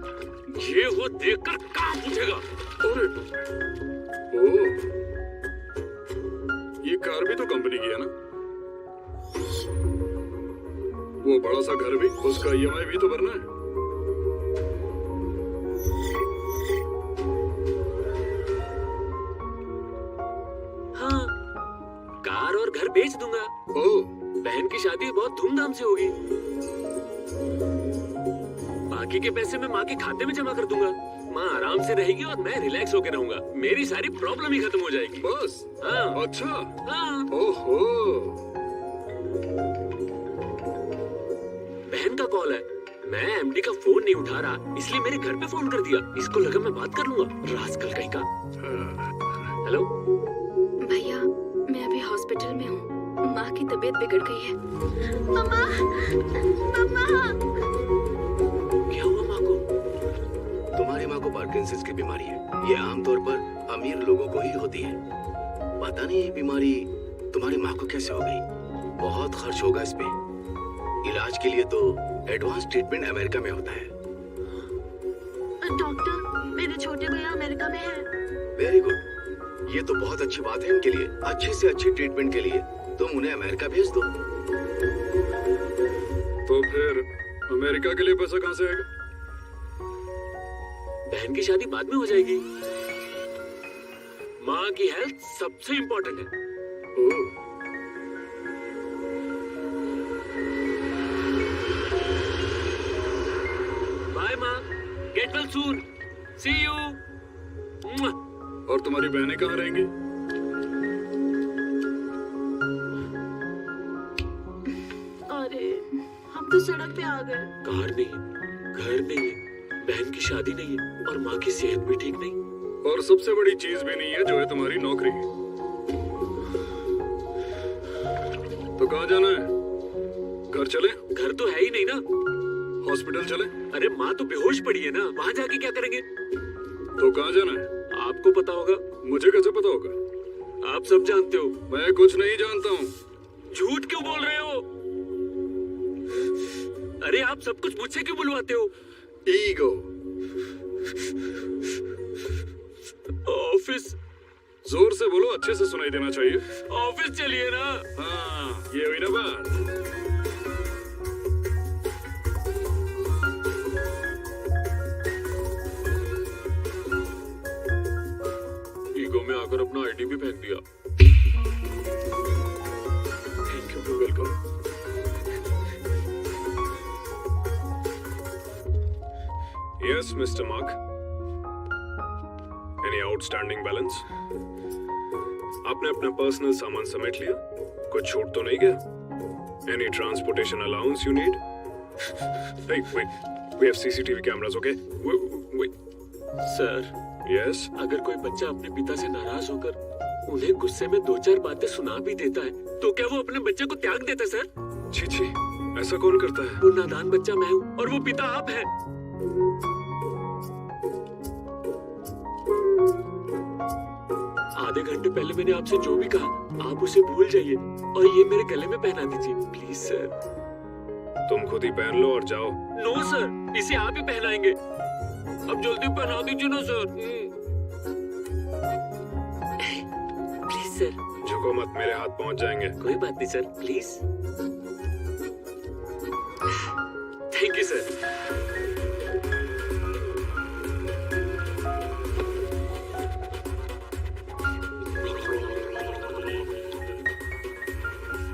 ये वो देखकर कहाँ पूछेगा। अरे, ओह, ये कार भी तो कंपनी की है ना? वो बड़ा सा घर भी, उसका ईएमआई भी तो भरना है। हाँ, कार और घर बेच दूंगा। ओह, बहन की शादी बहुत धूमधाम से होगी। बाकी के पैसे मैं माँ के खाते में जमा कर दूंगा। माँ आराम से रहेगी और मैं रिलैक्स होकर रहूंगा। मेरी सारी प्रॉब्लम ही खत्म हो जाएगी। बस? हाँ। अच्छा। हाँ। ओहो। बहन का कॉल है। मैं एमडी का फोन नहीं उठा रहा, इसलिए मेरे घर पे फोन कर दिया। इसको लगा मैं बात कर लूंगा। रास्कल कहीं का। हेलो भैया, मैं अभी हॉस्पिटल में हूँ। माँ की तबीयत बिगड़ गई है। मम्मा, मम्मा। क्या हुआ माँ को? तुम्हारी माँ को पार्किंसंस की बीमारी है। ये आमतौर पर अमीर लोगों को ही होती है। पता नहीं ये बीमारी तुम्हारी माँ को कैसे हो गई। बहुत खर्च होगा इस पे। इलाज के लिए तो एडवांस ट्रीटमेंट अमेरिका में होता है। डॉक्टर, मेरे छोटे भैया अमेरिका में है। वेरी गुड, ये तो बहुत अच्छी बात है इनके लिए। अच्छी से अच्छी ट्रीटमेंट के लिए तुम उन्हें अमेरिका भेज दो। तो फिर अमेरिका के लिए पैसा कहाँ से आएगा? बहन की शादी बाद में हो जाएगी। माँ की हेल्थ सबसे इम्पोर्टेंट है। ओह, बाय माँ, get well soon, see you. और तुम्हारी बहनें कहाँ रहेंगी? अरे, हम तो सड़क पे आ गए। कार नहीं है, घर नहीं है, बहन की शादी नहीं है और माँ की सेहत भी ठीक नहीं। और सबसे बड़ी चीज भी नहीं है जो है तुम्हारी नौकरी। तो कहाँ जाना है? घर चले? घर तो है ही नहीं ना। हॉस्पिटल चले? अरे माँ तो बेहोश पड़ी है ना, वहाँ जाके क्या करेंगे? तो कहाँ जाना है? आपको पता होगा। मुझे कैसे पता होगा? आप सब जानते हो। मैं कुछ नहीं जानता हूँ। झूठ क्यों बोल रहे हो? अरे आप सब कुछ मुझसे क्यों बुलवाते हो? ईगो। ऑफिस। जोर से बोलो, अच्छे से सुनाई देना चाहिए। ऑफिस चलिए ना। हाँ, ये हुई ना बात। ईगो में आकर अपना आईडी भी फेंक दिया। Thank you, welcome. Yes, Mr. Mark. Any outstanding balance? आपने अपना पर्सनल सामान समेट लिया? कुछ छूट तो नहीं गया? Any transportation allowance you need? Hey, wait. We have CCTV cameras, okay? Wait. Sir, Yes? अगर कोई बच्चा अपने पिता से नाराज होकर उन्हें गुस्से में 2-4 बातें सुना भी देता है, तो क्या वो अपने बच्चे को त्याग देता है सर? छी छी, ऐसा कौन करता है? वो नादान बच्चा मैं हूँ और वो पिता आप हैं। आधे घंटे पहले मैंने आपसे जो भी कहा, आप उसे भूल जाइए और ये मेरे गले में पहना दीजिए, प्लीज सर। तुम खुद ही पहन लो और जाओ। नो सर, इसे आप ही पहनाएंगे। अब जल्दी पहना दीजिए ना सर। Please sir. झुको मत, मेरे हाथ पहुंच जाएंगे। कोई बात नहीं sir, please. Thank you sir.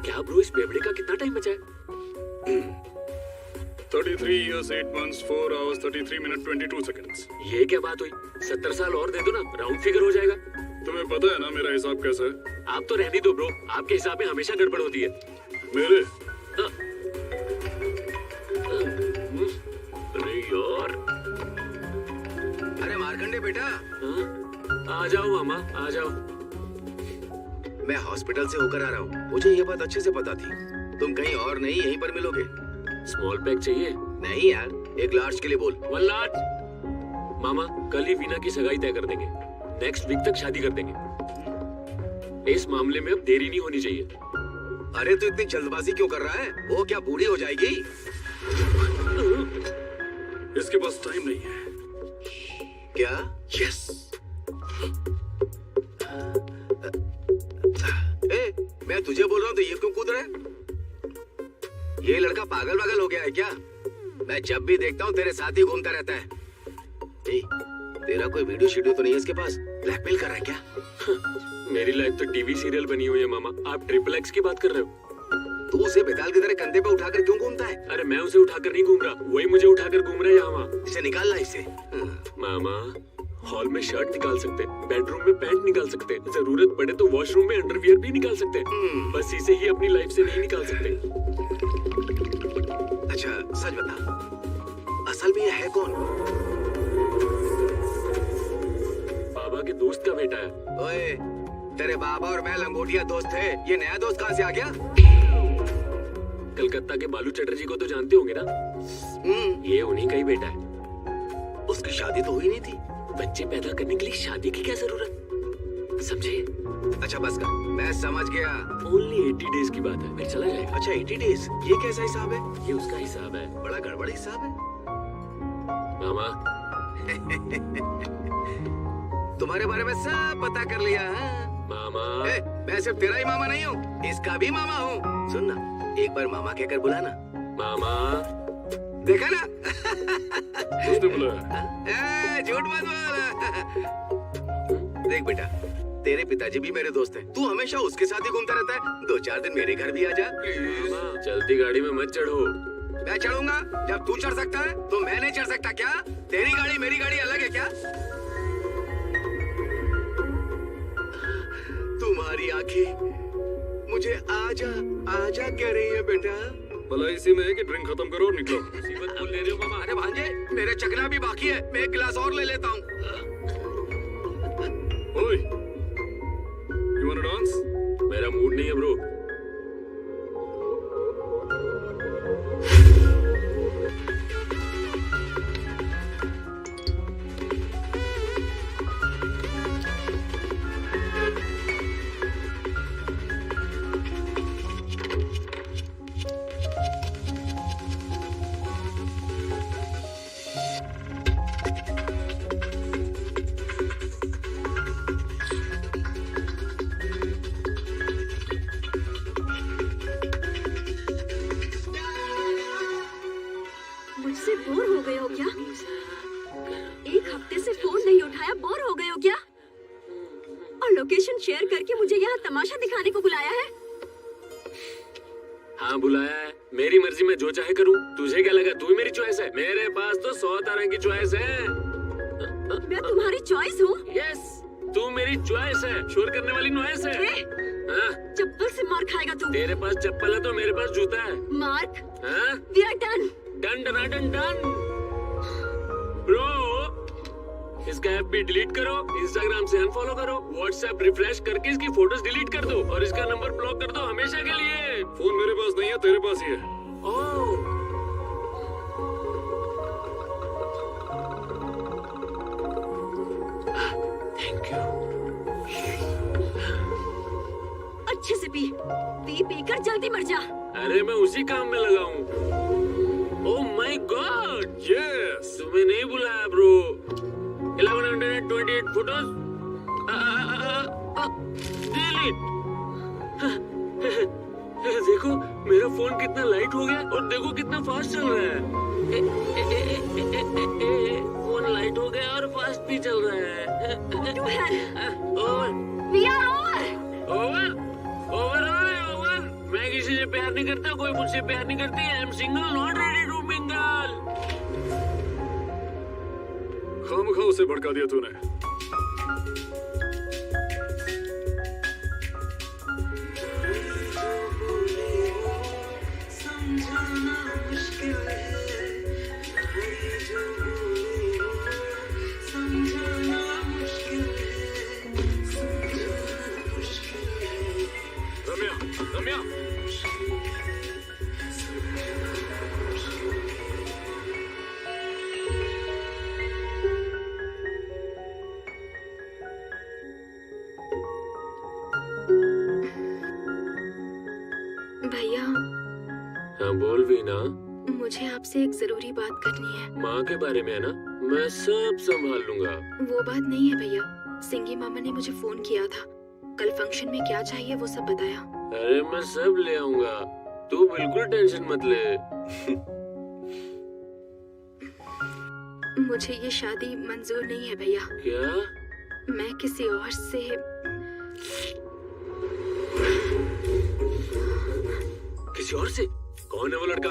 क्या ब्रो, इस बेबड़े का कितना टाइम बचा है? 33 years, 8 months, 4 hours, 33 minutes, 22 seconds. ये क्या बात हुई? 70 साल और दे दो ना, राउंड फिगर हो जाएगा। तुम्हें पता है ना मेरा हिसाब कैसा है? आप तो रहने दो ब्रो, आपके हिसाब में हमेशा गड़बड़ होती है। मेरे? हाँ। अरे यार। अरे मार्कंडे बेटा। हाँ? आ जाओ मामा, आ जाओ। मैं हॉस्पिटल से होकर आ रहा हूँ। मुझे ये बात अच्छे से पता थी। तुम कहीं और नहीं, यहीं पर मिलोगे। स्मॉल पैक चाहिए? नहीं यार, एक लार्ज के लिए बोल। 1 लार्ज। मामा, कल ही वीना की सगाई तय कर देंगे। नेक्स्ट वीक तक शादी कर देंगे। इस मामले में अब देरी नहीं होनी चाहिए। अरे तू इतनी जल्दबाजी क्यों कर रहा है? वो क्या बूढ़ी हो जाएगी? इसके पास टाइम नहीं है। क्या? यस। मैं तुझे बोल रहा हूँ तो ये क्यों कूद रहा है? ये लड़का पागल हो गया है क्या? मैं जब भी देखता हूँ तेरे साथ ही घूमता रहता है। तेरा कोई वीडियो शीडियो तो नहीं है इसके पास? ब्लैकमेल कर रहा है क्या? मेरी लाइफ तो टीवी सीरियल बनी हुई है मामा। आप XXX की बात कर रहे हो? तू उसे बेताल की तरह कंधे पे उठाकर क्यों घूमता है? अरे मैं उसे उठाकर नहीं घूम रहा, वही मुझे उठाकर घूम रहा है यहाँ वहाँ। इसे निकालना इससे। मामा, हॉल में शर्ट निकाल सकते, बेडरूम में पैंट निकाल सकते, जरूरत पड़े तो वॉशरूम में अंडरवियर भी निकाल सकते, बस इसे ही अपनी लाइफ से नहीं निकाल सकते। अच्छा सच बता, असल में ये है कौन? बाबा के दोस्त का बेटा है। ओए, तेरे बाबा और मैं लंगोटिया दोस्त थे, ये नया दोस्त कहाँ से आ गया? कलकत्ता के बालू चटर्जी को तो जानते होंगे ना? ये उन्हीं का ही बेटा है। उसकी शादी तो हुई नहीं थी। बच्चे पैदा करने के लिए शादी की क्या जरूरत, समझे? अच्छा बस कर, मैं समझ गया। ओनली 80 डेज की बात है, फिर चला जाएगा। अच्छा 80 डेज, ये कैसा हिसाब है? ये उसका हिसाब है। बड़ा गड़बड़ हिसाब है। मामा तुम्हारे बारे में सब पता कर लिया है मामा। मैं सिर्फ तेरा ही मामा नहीं हूँ, इसका भी मामा हूँ। सुन ना, एक बार मामा कहकर बुलाना। मामा देखा ना? उसने बुलाया। झूठ मत बोल। देख बेटा, तेरे पिताजी भी मेरे दोस्त हैं। तू हमेशा उसके साथ ही घूमता रहता है। 2-4 दिन मेरे घर भी आ जा प्लीज। चलती गाड़ी में मत चढ़ो। मैं चढ़ूंगा? जब तू चढ़ सकता है तो मैं नहीं चढ़ सकता क्या? तेरी गाड़ी मेरी गाड़ी अलग है क्या? तुम्हारी आंखें मुझे आजा आजा कह रही है बेटा। भला इसी में है कि ड्रिंक खत्म करो और निकलो। मुसीबत बोल ले रहे हो मामा। अरे भांजे, मेरे चखना भी बाकी है, मैं एक गिलास और ले लेता हूँ। ओए, you wanna dance? मेरा मूड नहीं है ब्रो। मुझसे बोर हो गए हो क्या? एक हफ्ते से फोन नहीं उठाया, बोर हो गए हो क्या? और लोकेशन शेयर करके मुझे यहाँ तमाशा दिखाने को बुलाया है? हाँ बुलाया है, मेरी मर्जी में जो चाहे करूँ। तुझे क्या लगा तू ही मेरी चॉइस है? मेरे पास तो 100 तरह की चॉइस है। मैं तुम्हारी चॉइस हूँ? यस, तू मेरी चॉइस है, शोर करने वाली नॉइस है। हाँ? चप्पल से मार खाएगा तू। तेरे पास चप्पल है तो मेरे पास जूता है। मार्क, हाँ? we are done. Done done done done bro. इसका ऐप भी डिलीट करो, इंस्टाग्राम से अनफॉलो करो, व्हाट्सएप रिफ्रेश करके इसकी फोटोज डिलीट कर दो और इसका नंबर ब्लॉक कर दो हमेशा के लिए। फोन मेरे पास नहीं है, तेरे पास ही है। ओह, थैंक यू। अच्छे से पी कर जल्दी मर जा। अरे मैं उसी काम में लगा हूँ। Oh my God, yes. तुम्हें नहीं बुलाया ब्रो। 1128 photos delete. देखो मेरा फोन कितना लाइट हो गया और देखो कितना फास्ट चल रहा है। फोन लाइट हो गया और फास्ट भी चल रहा है। Over, We are over. Over, over, over. मैं किसी से प्यार नहीं करता, कोई मुझसे प्यार नहीं करती। I am single, not ready to mingle. खामखा उसे भड़का दिया तूने। रम्या, रम्या। भैया, हाँ बोल भी ना। मुझे आपसे एक जरूरी बात करनी है। माँ के बारे में है ना, मैं सब संभाल लूंगा। वो बात नहीं है भैया, सिंगी मामा ने मुझे फोन किया था, कल फंक्शन में क्या चाहिए वो सब बताया। अरे मैं सब ले आऊंगा, तू बिल्कुल टेंशन मत ले। मुझे ये शादी मंजूर नहीं है भैया। क्या? मैं किसी और से किसी और से? कौन है वो लड़का?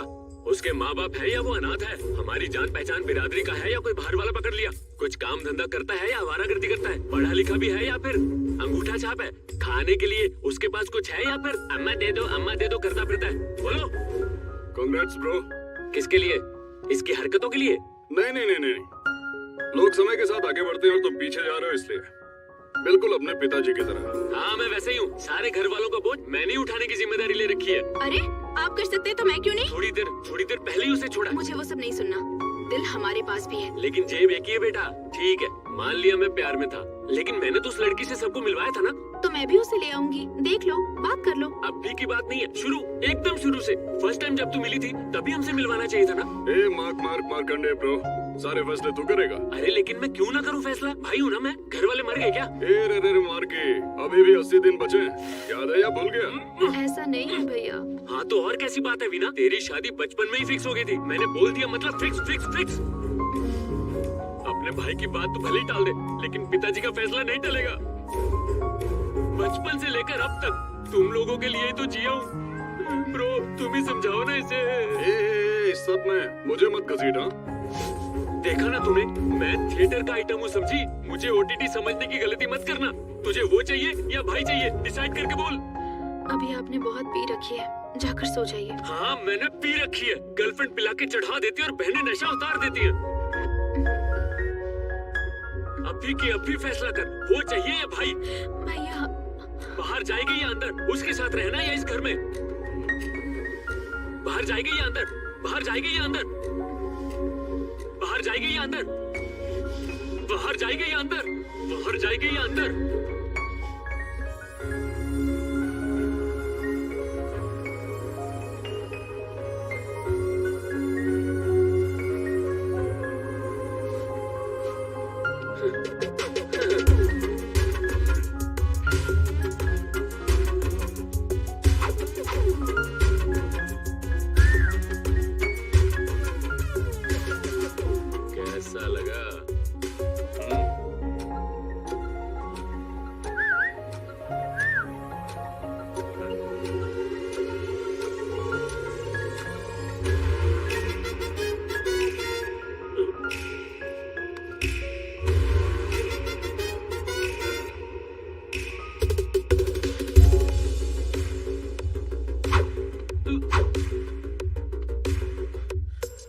उसके माँ बाप है या वो अनाथ है? हमारी जान पहचान बिरादरी का है या कोई बाहर वाला पकड़ लिया? कुछ काम धंधा करता है या आवारागर्दी करता है? पढ़ा लिखा भी है या फिर अंगूठा छाप है? खाने के लिए उसके पास कुछ है या फिर अम्मा दे दो करता फिरता है? बोलो। Congrats bro. किसके लिए? इसकी हरकतों के लिए? नहीं नहीं नहीं नहीं, लोग समय के साथ आगे बढ़ते हैं और तुम पीछे जा रहे हो, इसलिए बिल्कुल अपने पिताजी की तरह। हाँ मैं वैसे ही हूँ। सारे घर वालों का बोझ मैंने ही उठाने की जिम्मेदारी ले रखी है। अरे आप कर सकते हैं तो मैं क्यों नहीं? थोड़ी देर पहले ही उसे छोड़ा। मुझे वो सब नहीं सुनना। दिल हमारे पास भी है। लेकिन जेब एक ही है बेटा। ठीक है मान लिया मैं प्यार में था, लेकिन मैंने तो उस लड़की से सबको मिलवाया था ना। तो मैं भी उसे ले आऊंगी, देख लो, बात कर लो। अभी की बात नहीं है, एकदम शुरू से। फर्स्ट टाइम जब तू मिली थी तभी हमसे मिलवाना चाहिए था ना। ए मार्कंडे ब्रो, सारे फैसले तू करेगा। अरे लेकिन मैं क्यों ना करूँ फैसला? भाई हूँ ना मैं। घर वाले मर गए क्या? ए रे मार्की, अभी भी 80 दिन बचे, याद है या भूल गया? ऐसा नहीं है भैया। हाँ तो और कैसी बात है वीना? तेरी शादी बचपन में ही फिक्स हो गई थी। मैंने बोल दिया मतलब फिक्स। अपने भाई की बात तो भले ही टाल दे, लेकिन पिताजी का फैसला नहीं टलेगा। बचपन से लेकर अब तक तुम लोगों के लिए तो जिया हूँ। ब्रो तुम ही समझाओ ना इसे। इस सब में मुझे मत घसीटा। देखा ना तूने, मैं थिएटर का आइटम हूँ समझी। मुझे ओटीटी समझने की गलती मत करना। तुझे वो चाहिए या भाई चाहिए, डिसाइड करके बोल। अभी आपने बहुत पी रखी है, जाकर सो जाइए। हाँ मैंने पी रखी है। गर्लफ्रेंड पिला के चढ़ा देती है और बहनें नशा उतार देती है। अभी की अभी फैसला कर, वो चाहिए या भाई? भैया बाहर जाएगी या अंदर? उसके साथ रहना या इस घर में? बाहर जाएगी या अंदर? बाहर जाएगी या अंदर? बाहर जाएगी या अंदर? बाहर जाएगी या अंदर? बाहर जाएगी या अंदर? कैसा लगा?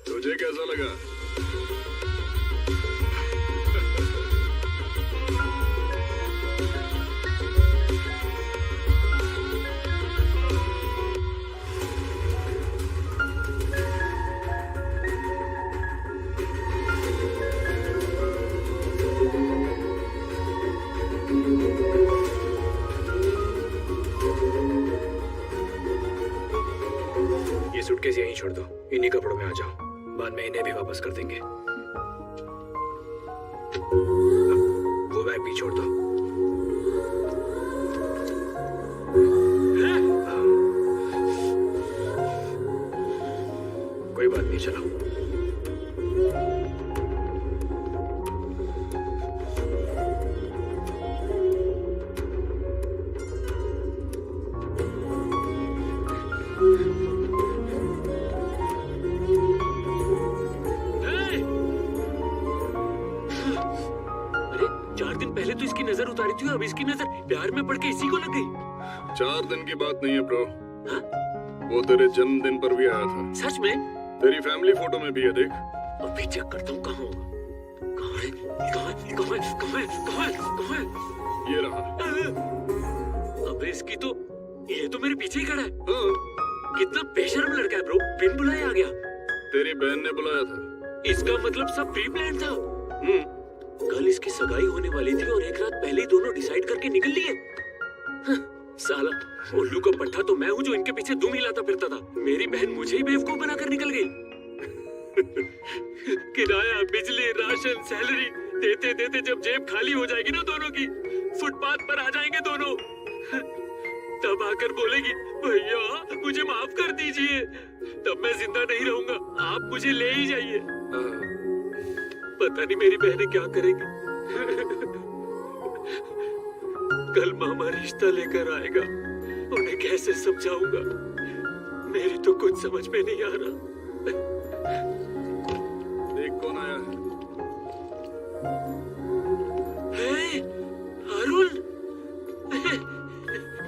तुझे कैसा लगा? ये सूटकेस यहीं छोड़ दो, इन्हीं कपड़ों में आ जाओ, बाद में इन्हें भी वापस कर देंगे। वो बैग भी छोड़ दो। कोई बात नहीं, चलो। अरे 4 दिन पहले तो इसकी नजर उतारी थी, अब इसकी नजर प्यार में पड़ के इसी को लग गई। 4 दिन की बात नहीं है ब्रो। हाँ? वो तेरे जन्मदिन पर भी आया था। सच में? तेरी फैमिली फोटो में भी है, देख। अभी चेक करता हूँ, कहाँ होगा? कहाँ है? कहाँ है? कहाँ है? कहाँ है? कहाँ है? कहाँ है? ये रहा। अबे इसकी तो, ये तो मेरे पीछे ही खड़ा है। हाँ। कितना बेशर्म लड़का है ब्रो, बिन बुलाए आ गया। तेरी बहन ने बुलाया था। इसका मतलब सब प्री प्लान था। कल इसकी सगाई होने वाली थी और एक रात पहले ही दोनों डिसाइड करके निकल लिए। साला उल्लू का पट्टा तो मैं हूँ जो इनके पीछे दुम हिलाता फिरता था। मेरी बहन मुझे ही बेवकूफ बनाकर निकल गई। किराया, बिजली, राशन, सैलरी देते देते जब जेब खाली हो जाएगी ना दोनों की, फुटपाथ पर आ जाएंगे दोनों। तब आकर बोलेगी भैया मुझे माफ कर दीजिए, तब मैं जिंदा नहीं रहूंगा, आप मुझे ले ही जाइए। पता नहीं मेरी बहनें क्या करेंगी। कल मामा रिश्ता लेकर आएगा, उन्हें कैसे समझाऊंगा? मेरी तो कुछ समझ में नहीं आ रहा। देख कौन आया है? है अरुण,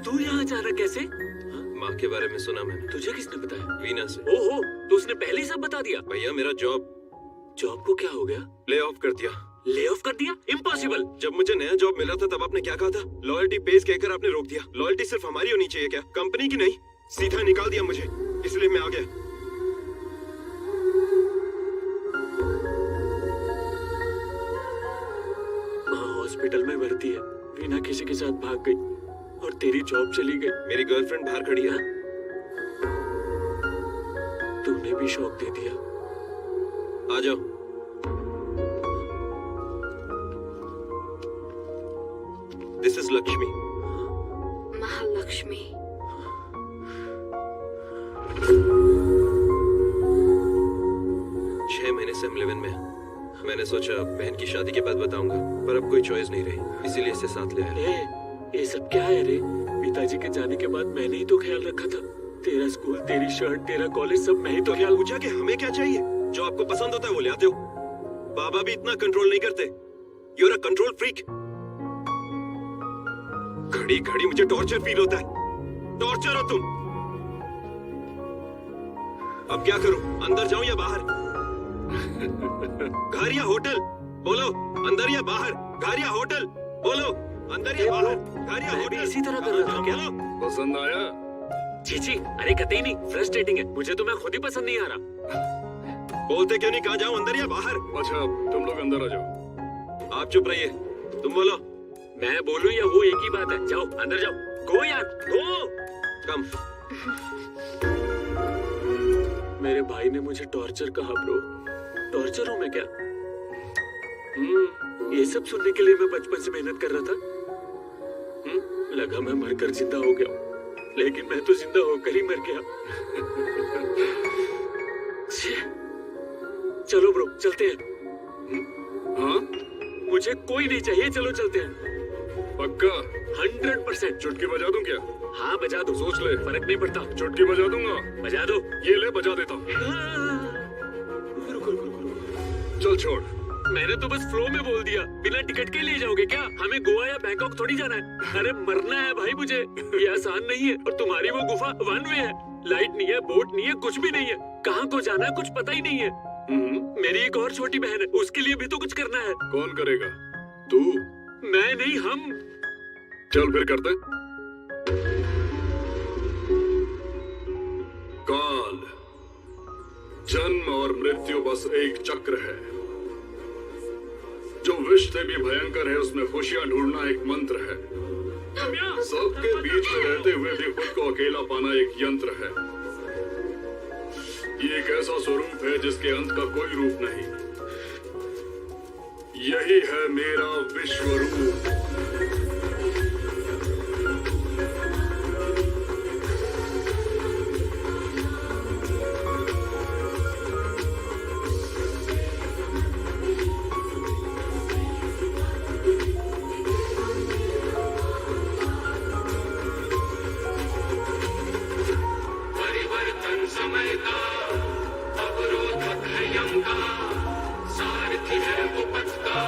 तू यहाँ अचानक कैसे? माँ के बारे में सुना मैंने। तुझे किसने बताया? वीना से। ओहो, तो उसने पहले ही सब बता दिया। भैया मेरा जॉब को क्या हो गया? ले ऑफ कर दिया। ले ऑफ कर दिया? इम्पॉसिबल। जब मुझे नया जॉब मिला था तब आपने क्या कहा था? लॉयल्टी पेज कहकर आपने रोक दिया। लॉयल्टी सिर्फ हमारी होनी चाहिए क्या, कंपनी की नहीं? सीधा निकाल दिया मुझे, इसलिए मैं आ गया। माँ हॉस्पिटल में भर्ती है, वीना किसी के साथ भाग गई और तेरी जॉब चली गई। मेरी गर्लफ्रेंड बाहर खड़ी है। तूने भी शॉक दे दिया। आ जाओ। This is Lakshmi. महालक्ष्मी। 6 महीने से हम लिव इन में हैं। मैंने सोचा बहन की शादी के बाद बताऊंगा, पर अब कोई चॉइस नहीं रही, इसीलिए इसे साथ ले आया। ये सब क्या है रे? पिताजी के जाने के बाद मैंने ही तो ख्याल रखा था। तेरा स्कूल, तेरी शर्ट, तेरा कॉलेज, सब मैं ही तो ख्याल। पूछा कि हमें क्या चाहिए? जो आपको पसंद होता है वो ले आते हो। बाबा भी इतना कंट्रोल नहीं करते। You are a control freak. घड़ी घड़ी मुझे टॉर्चर फील होता है। टॉर्चर हो तुम। अब क्या करूं, अंदर जाऊं या बाहर? घर या होटल? बोलो, अंदर या बाहर? घर या होटल? बोलो, अंदर या बाहर? घर या होटल? इसी तरह कर रहा था क्या? पसंद आया? जी, अरे कतई नहीं, फ्रस्ट्रेटिंग है। मुझे तो मैं खुद ही पसंद नहीं आ रहा। बोलते क्यों नहीं? कहा जाऊं, अंदर या बाहर? अच्छा, तुम लोग अंदर आ जाओ। आप चुप रहिए, तुम बोलो। मैं बोलूं या वो, एक ही बात है। जाओ अंदर जाओ। गो यार, गो। कम। मेरे भाई ने मुझे टॉर्चर कहा ब्रो। टॉर्चर हूं मैं क्या? ये सब सुनने के लिए मैं बचपन से मेहनत कर रहा था। लगा मैं मरकर जिंदा हो गया, लेकिन मैं तो जिंदा होकर ही मर गया। चलो ब्रो, चलते हैं। हाँ? मुझे कोई नहीं चाहिए, चलो चलते हैं। पक्का? 100%। चुटकी बजा दूं क्या? हाँ बजा दो, सोच ले। फर्क नहीं पड़ता। चुटकी बजा दूंगा। बजा दो। ये ले, बजा देता हूँ। रुको। चल छोड़। मैंने तो बस फ्लो में बोल दिया। बिना टिकट के लिए जाओगे क्या? हमें गोवा या बैंकॉक थोड़ी जाना है। अरे मरना है भाई मुझे, ये आसान नहीं है। और तुम्हारी वो गुफा 1 वे है, लाइट नहीं है, बोट नहीं है, कुछ भी नहीं है। कहाँ को जाना है कुछ पता ही नहीं है। मेरी एक और छोटी बहन है, उसके लिए भी तो कुछ करना है। कौन करेगा? तू? मैं नहीं, हम। चल फिर करते। काल, जन्म और मृत्यु बस एक चक्र है। जो विष से भी भयंकर है, उसमें खुशियां ढूंढना एक मंत्र है। सबके बीच में रहते हुए भी खुद को अकेला पाना एक यंत्र है। ये एक ऐसा स्वरूप है जिसके अंत का कोई रूप नहीं। यही है मेरा विश्व रूप। परिवर्तन समय का अवरोधक है यम का, सारथी है वो पथ का,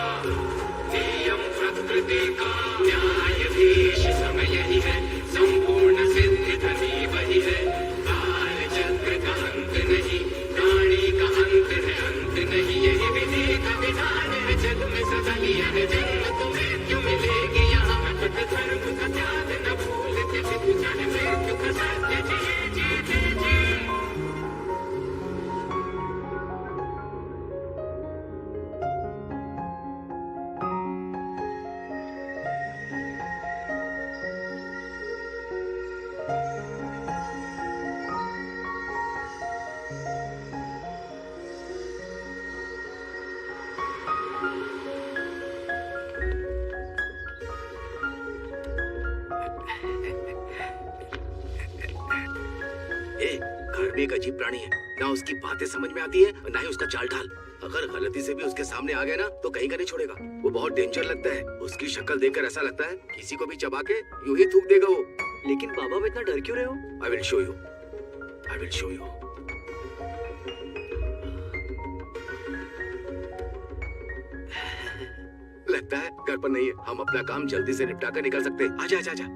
नियम प्रकृति का, न्यायाधीश समय यही है, संपूर्ण सिद्धि धनी वही है। काल चक्र का अंत नहीं, प्राणी का अंत है अंत नहीं, यही विधि का विधान है, जग में सदा लिया है जन्म, तुम्हें क्यों मिलेगी यहाँ अटक धर्म का त्याग न भूल के, चाहे मृत्यु का सत्य जी। घर में एक अजीब प्राणी है, ना उसकी बातें समझ में आती है और ना ही उसका चाल ढाल। अगर गलती से भी उसके सामने आ गए ना तो कहीं का नहीं छोड़ेगा। वो बहुत डेंजर लगता है। उसकी शक्ल देखकर ऐसा लगता है किसी को भी चबा के यूं ही थूक देगा वो। लेकिन बाबा, आप इतना डर क्यों रहे हो? I will show you. I will show you. लगता है घर पर नहीं है। हम अपना काम जल्दी से निपटा कर निकल सकते हैं। आजा आजा आजा।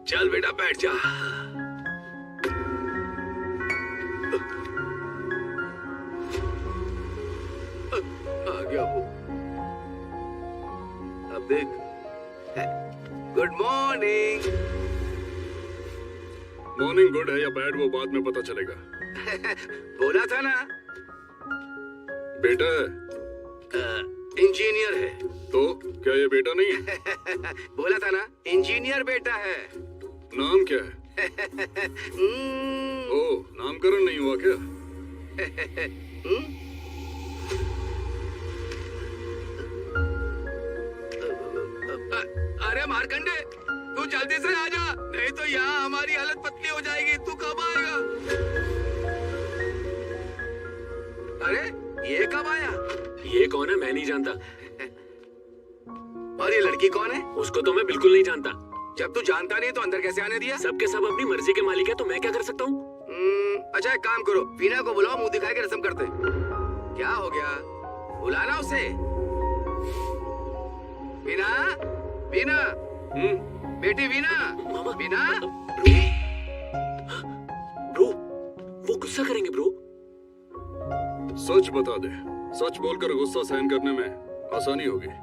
चल बेटा बैठ जा। आ गया वो। अब देख। Good morning. मॉर्निंग गुड है या बैड वो बाद में पता चलेगा। बोला था ना। बेटा है? इंजीनियर है। तो क्या ये बेटा नहीं है? बोला था ना इंजीनियर बेटा है। नाम क्या है? ओ, नामकरण नहीं हुआ क्या? अरे मार्कंडे, तू जल्दी से आ जा, नहीं तो यहाँ हमारी हालत पतली हो जाएगी। तू कब आएगा? अरे ये कब आया? ये कौन है मैं नहीं जानता। और ये लड़की कौन है? उसको तो मैं बिल्कुल नहीं जानता। जब तू जानता नहीं तो अंदर कैसे आने दिया? सबके सब अपनी मर्जी के मालिक है तो मैं क्या कर सकता हूँ? अच्छा एक काम करो, वीना को बुलाओ, मुंह दिखा के रस्म करते। क्या हो गया? बुलाना उसे। वीना, वीना, बेटी वीना, वीना। ब्रो, वो गुस्सा करेंगे ब्रो। सच बता दे। सच बोलकर गुस्सा सहन करने में आसानी होगी।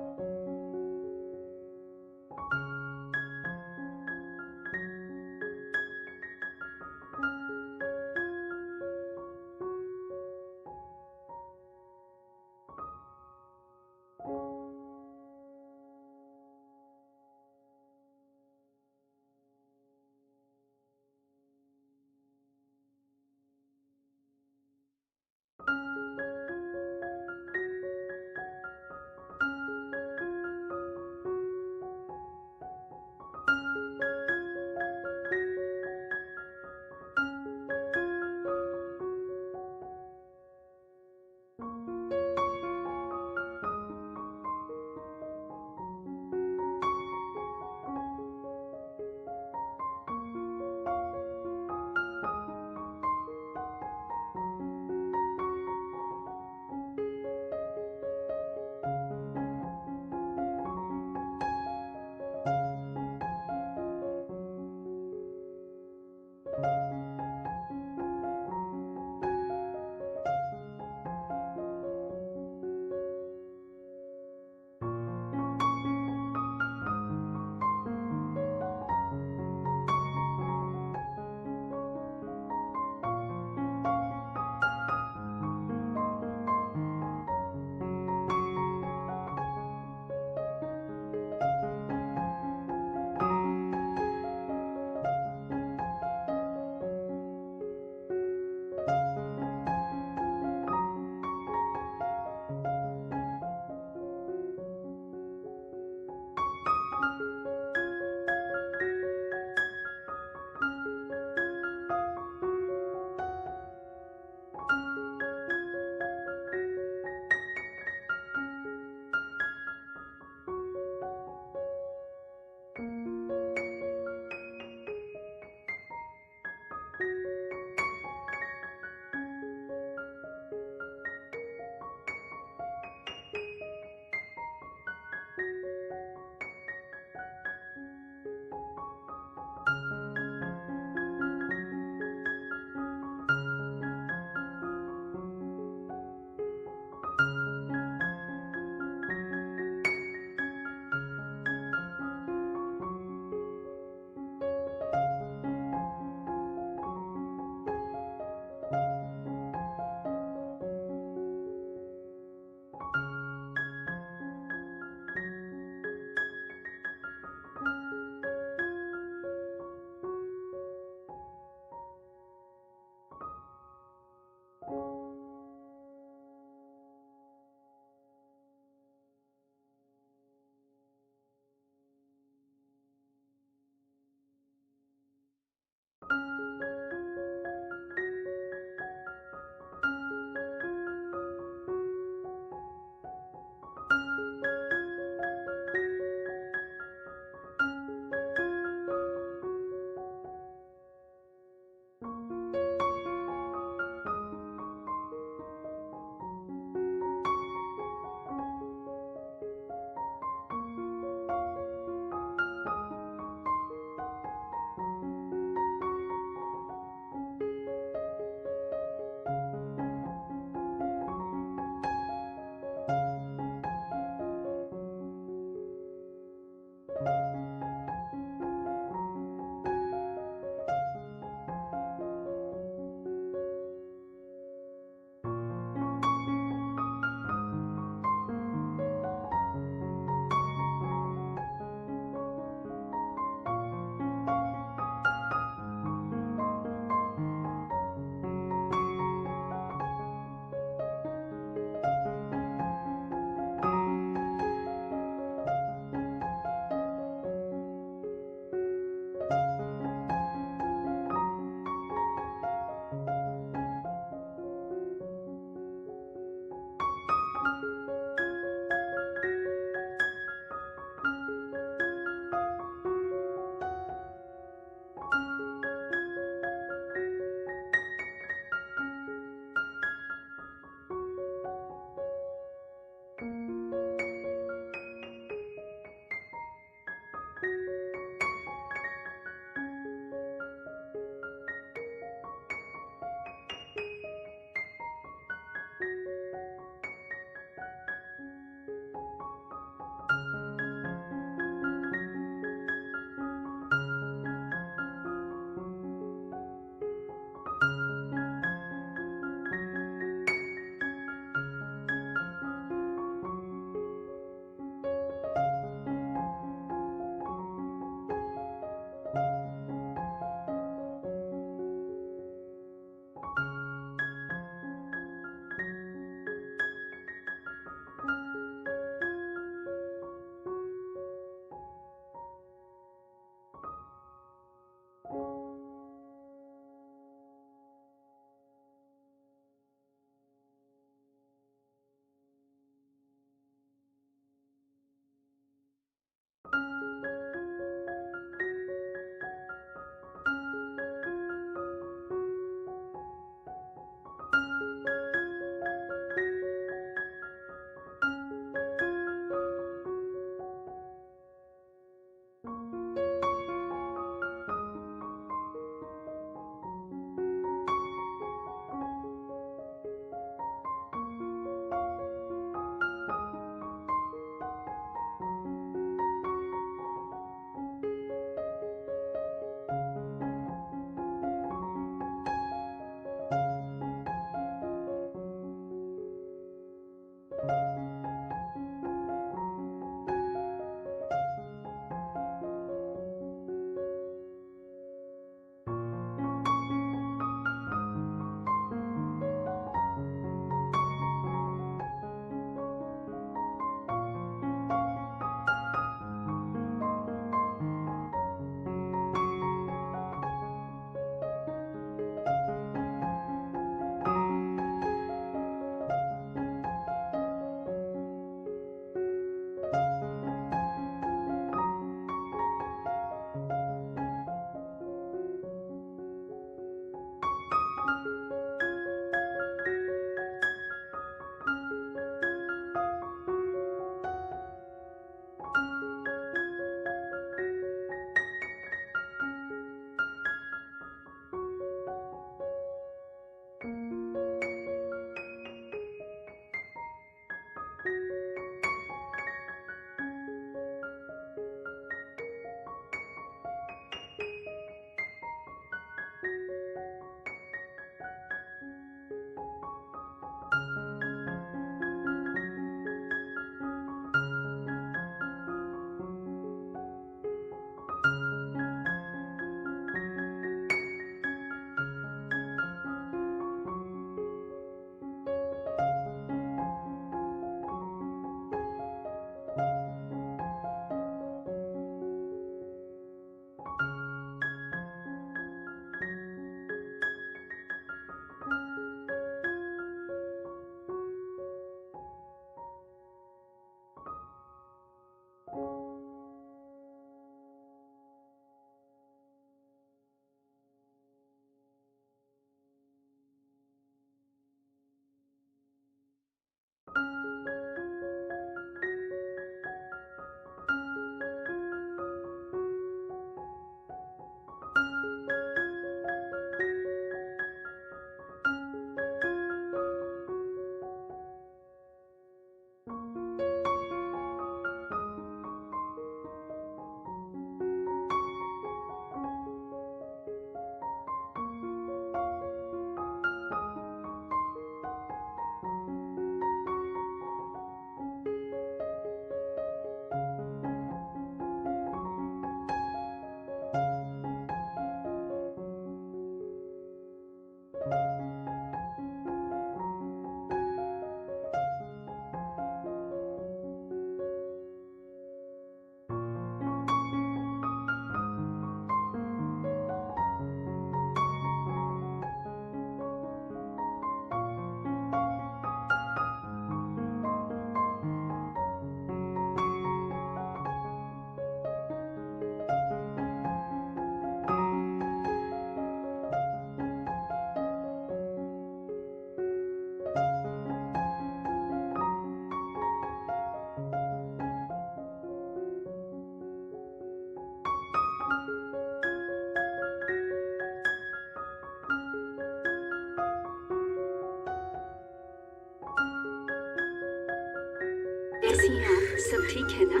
कैसी हैं आप? सब ठीक है ना?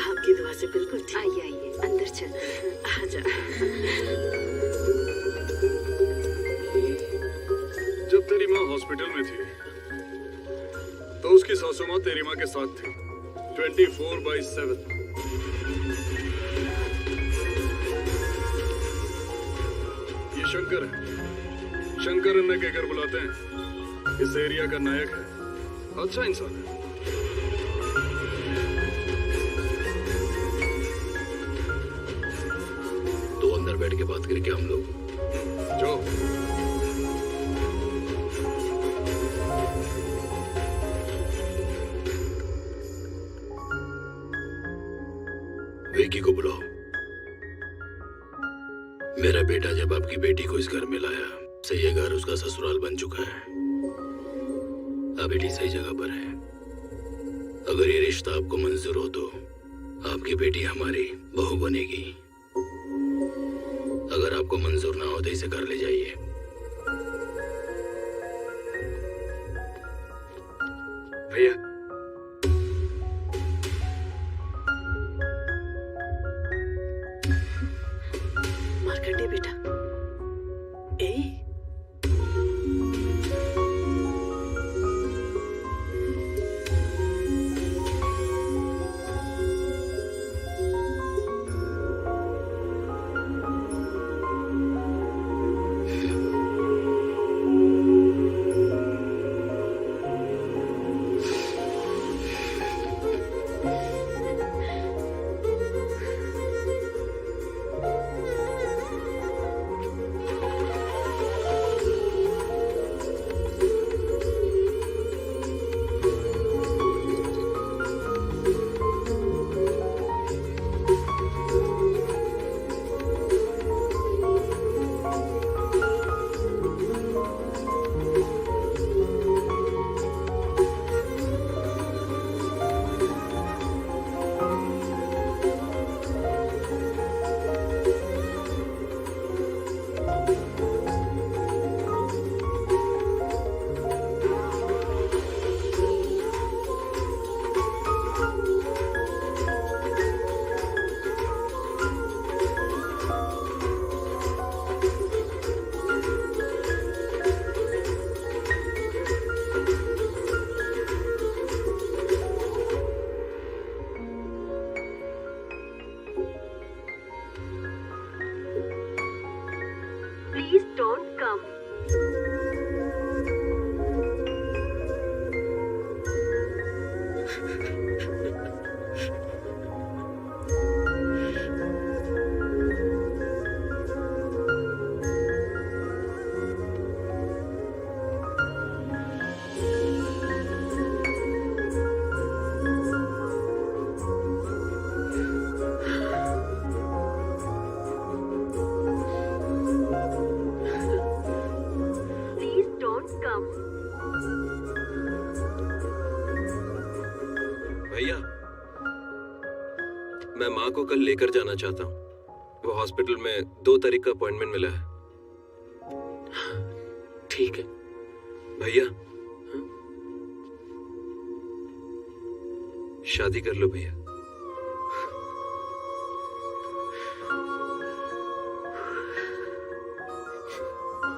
आपकी दुआ से बिल्कुल ठीक। आइए आइए, अंदर चलो। आजा। जब तेरी माँ हॉस्पिटल में थी तो उसकी सासू माँ तेरी माँ के साथ थी 24/7। ये शंकर है, शंकर अन्ना कहकर बुलाते हैं। इस एरिया का नायक है, अच्छा इंसान है। तो अंदर बैठ के बात करके हम लोग जो विकी को बुलाओ। मेरा बेटा जब आपकी बेटी को इस घर में लाया से ये घर उसका ससुराल बन चुका है। अब बेटी सही जगह पर है। अगर ये रिश्ता आपको मंजूर हो तो आपकी बेटी हमारी बहू बनेगी। अगर आपको मंजूर ना हो तो इसे घर ले जाइए। भैया मार्कंडे बेटा, ए please don't come. Please don't come. भैया मैं माँ को कल लेकर जाना चाहता हूँ। वो हॉस्पिटल में 2 तारीख का अपॉइंटमेंट मिला है। ठीक है भैया शादी कर लो भैया।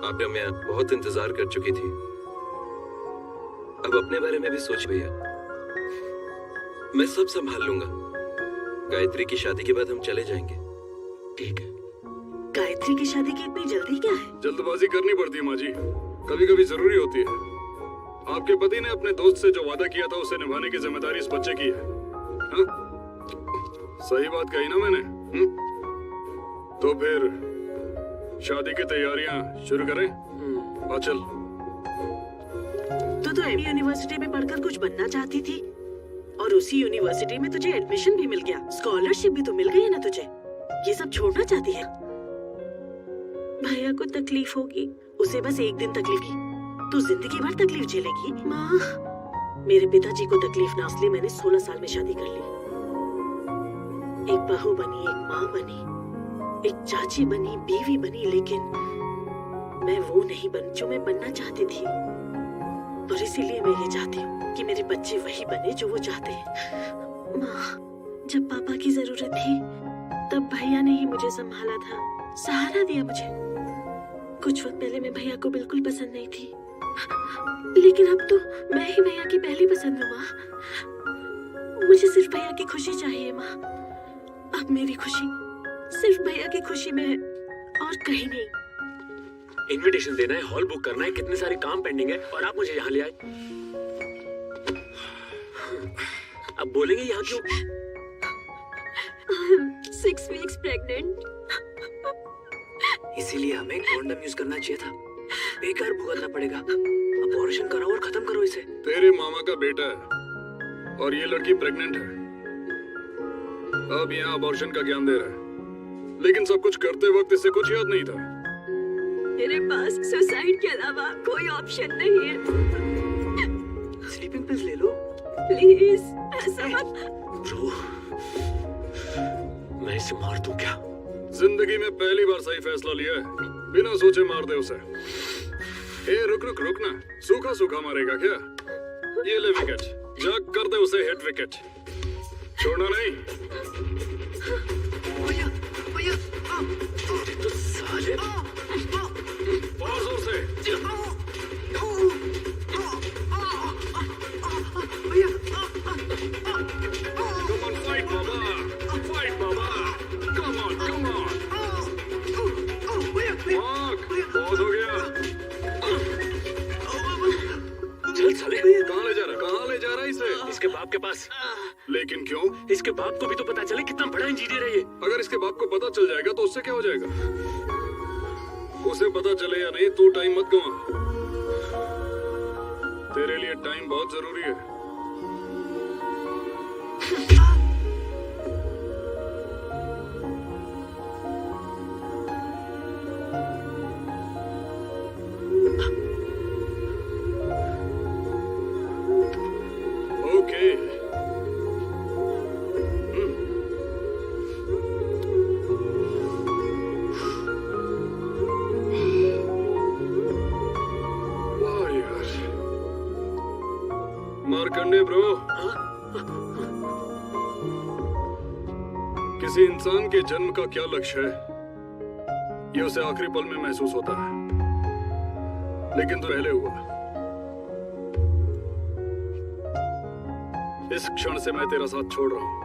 आपने मैं बहुत इंतजार कर चुकी थी। अब अपने बारे में भी सोच भैया। मैं सब संभाल लूंगा। गायत्री की शादी के बाद हम चले जाएंगे। ठीक है। गायत्री की शादी की इतनी जल्दी क्या है? जल्दबाजी करनी पड़ती है माँ जी, कभी कभी जरूरी होती है। आपके पति ने अपने दोस्त से जो वादा किया था उसे निभाने की जिम्मेदारी इस बच्चे की है। हाँ? सही बात कही ना मैंने? तो फिर शादी की तैयारियां शुरू करें? आ चल। तो एमबी यूनिवर्सिटी में पढ़कर कुछ बनना चाहती थी और उसी यूनिवर्सिटी में तुझे एडमिशन भी मिल गया, स्कॉलरशिप भी तो मिल गई है ना तुझे। ये सब छोड़ना चाहती है? भैया को तकलीफ होगी, उसे बस एक दिन तकलीफ की, तू जिंदगी भर तकलीफ झेलेगी। माँ, मेरे पिताजी को तकलीफ ना, इसलिए मैंने 16 साल में शादी कर ली। एक बहू बनी, एक माँ बनी, एक चाची बनी, बीवी बनी, लेकिन मैं वो नहीं बन जो मैं बनना चाहती थी। और इसीलिए मैं ये चाहती हूँ कि मेरे बच्चे वही बने जो वो चाहते हैं। माँ, जब पापा की जरूरत थी तब भैया ने ही मुझे संभाला था, सहारा दिया मुझे। कुछ वक्त पहले मैं भैया को बिल्कुल पसंद नहीं थी, लेकिन अब तो मैं ही भैया की पहली पसंद हूँ। माँ, मुझे सिर्फ भैया की खुशी चाहिए। माँ, अब मेरी खुशी सिर्फ भैया की खुशी में है और कहीं नहीं। इनविटेशन देना है, हॉल बुक करना है, कितने सारे काम पेंडिंग है और आप मुझे यहाँ ले आए। अब बोलेंगे यहाँ क्यों? 6 weeks pregnant। इसीलिए हमें कॉन्डम यूज करना चाहिए था। बेकार भुगतना पड़ेगा। अबॉर्शन कराओ और खत्म करो इसे। तेरे मामा का बेटा है और ये लड़की प्रेग्नेंट है। अब यहाँ अबॉर्शन का ज्ञान दे रहा है, लेकिन सब कुछ करते वक्त इसे कुछ याद नहीं था। मेरे पास सुसाइड के अलावा कोई ऑप्शन नहीं है। स्लीपिंग पिल्स ले लो। प्लीज ऐसा मत। ब्रो, मैं इसे मार दूं क्या? जिंदगी में पहली बार सही फैसला लिया है, बिना सोचे मार दे उसे। ए रुक रुक रुक ना, सूखा सूखा मारेगा क्या? ये ले विकेट, जा कर दे उसे हिट विकेट। छोड़ना नहीं। भैया, भैया, तो साले और जोर से। Come on, fight, Baba. Fight, Baba. Come on, come on. Mark, बहुत हो गया। चल साले। कहाँ ले जा रहा है? कहाँ ले जा रहा है इसे? इसके बाप के पास। लेकिन क्यों? इसके बाप को भी तो पता चले कितना बड़ा इंजीनियर है ये। अगर इसके बाप को पता चल जाएगा तो उससे क्या हो जाएगा? उसे पता चले या नहीं, तू टाइम मत गवा। तेरे लिए टाइम बहुत जरूरी है। ओके। वाह यार, मार्कंडे ब्रो, किसी इंसान के जन्म का क्या लक्ष्य है, ये उसे आखिरी पल में महसूस होता है, लेकिन तो पहले हुआ। इस क्षण से मैं तेरा साथ छोड़ रहा हूं।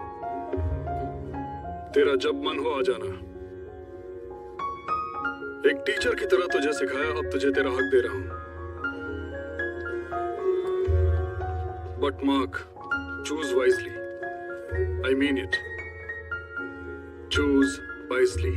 तेरा जब मन हो आ जाना। एक टीचर की तरह तुझे सिखाया, अब तुझे तेरा हक दे रहा हूं। But mark, choose wisely. I mean it. Choose wisely.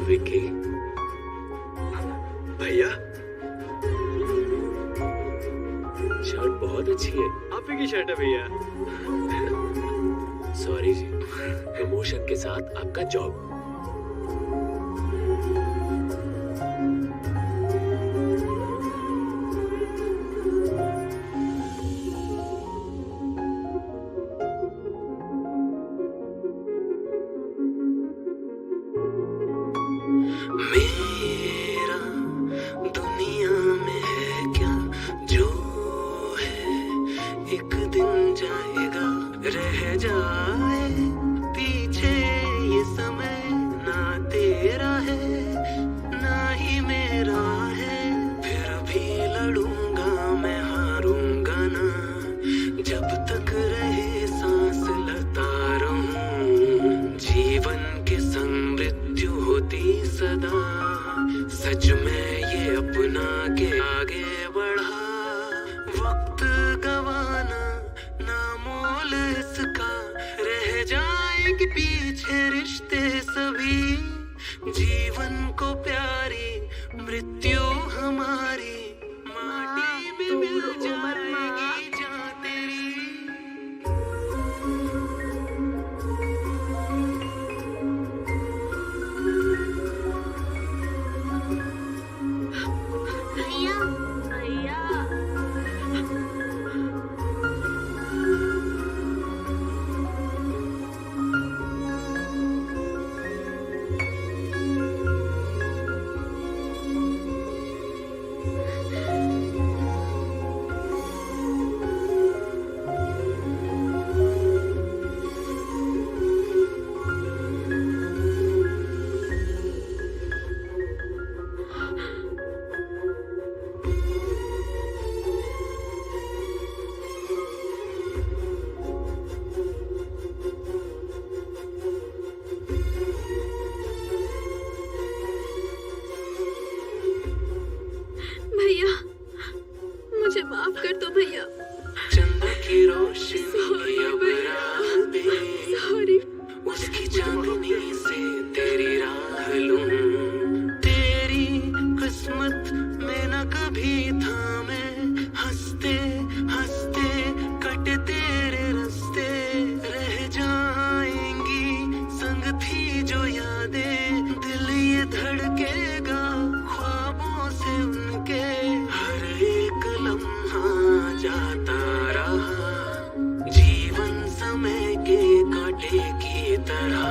Vicky, भैया, शर्ट बहुत अच्छी है। आप ही की शर्ट है भैया। सॉरी जी, प्रमोशन के साथ आपका जॉब। मेरा दुनिया में है क्या जो है एक दिन जाएगा, रह जाए पीछे ये समय, ना तेरा है ना ही मेरा है, फिर भी लड़ूंगा मैं, हारूंगा ना, जब तक रहे सांस लेता रहूं, जीवन के संग मृत्यु होती सदा, सच में ये अपना के आगे बढ़ा, वक्त गवाना ना मोल इसका, रह जाएंगे पीछे रिश्ते सभी, जीवन को प्यारी मृत्यु हमारी, माटी में मिल जाएगी जहाँ तेरी। भैया भैया भैया मुझे माफ कर दो भैया। चंदा की रोशनी अब रात सॉरी। उसकी चांदनी से तेरी राह लूं, तेरी किस्मत में न कभी था मैं, हंसते हंसते कटे तेरे रास्ते, रह जाएंगी संग थी जो यादें, दिल ये धड़केगा ख्वाबों से उनके, हर एक लम्हा जाता रहा, जीवन समय के कांटे की तरह,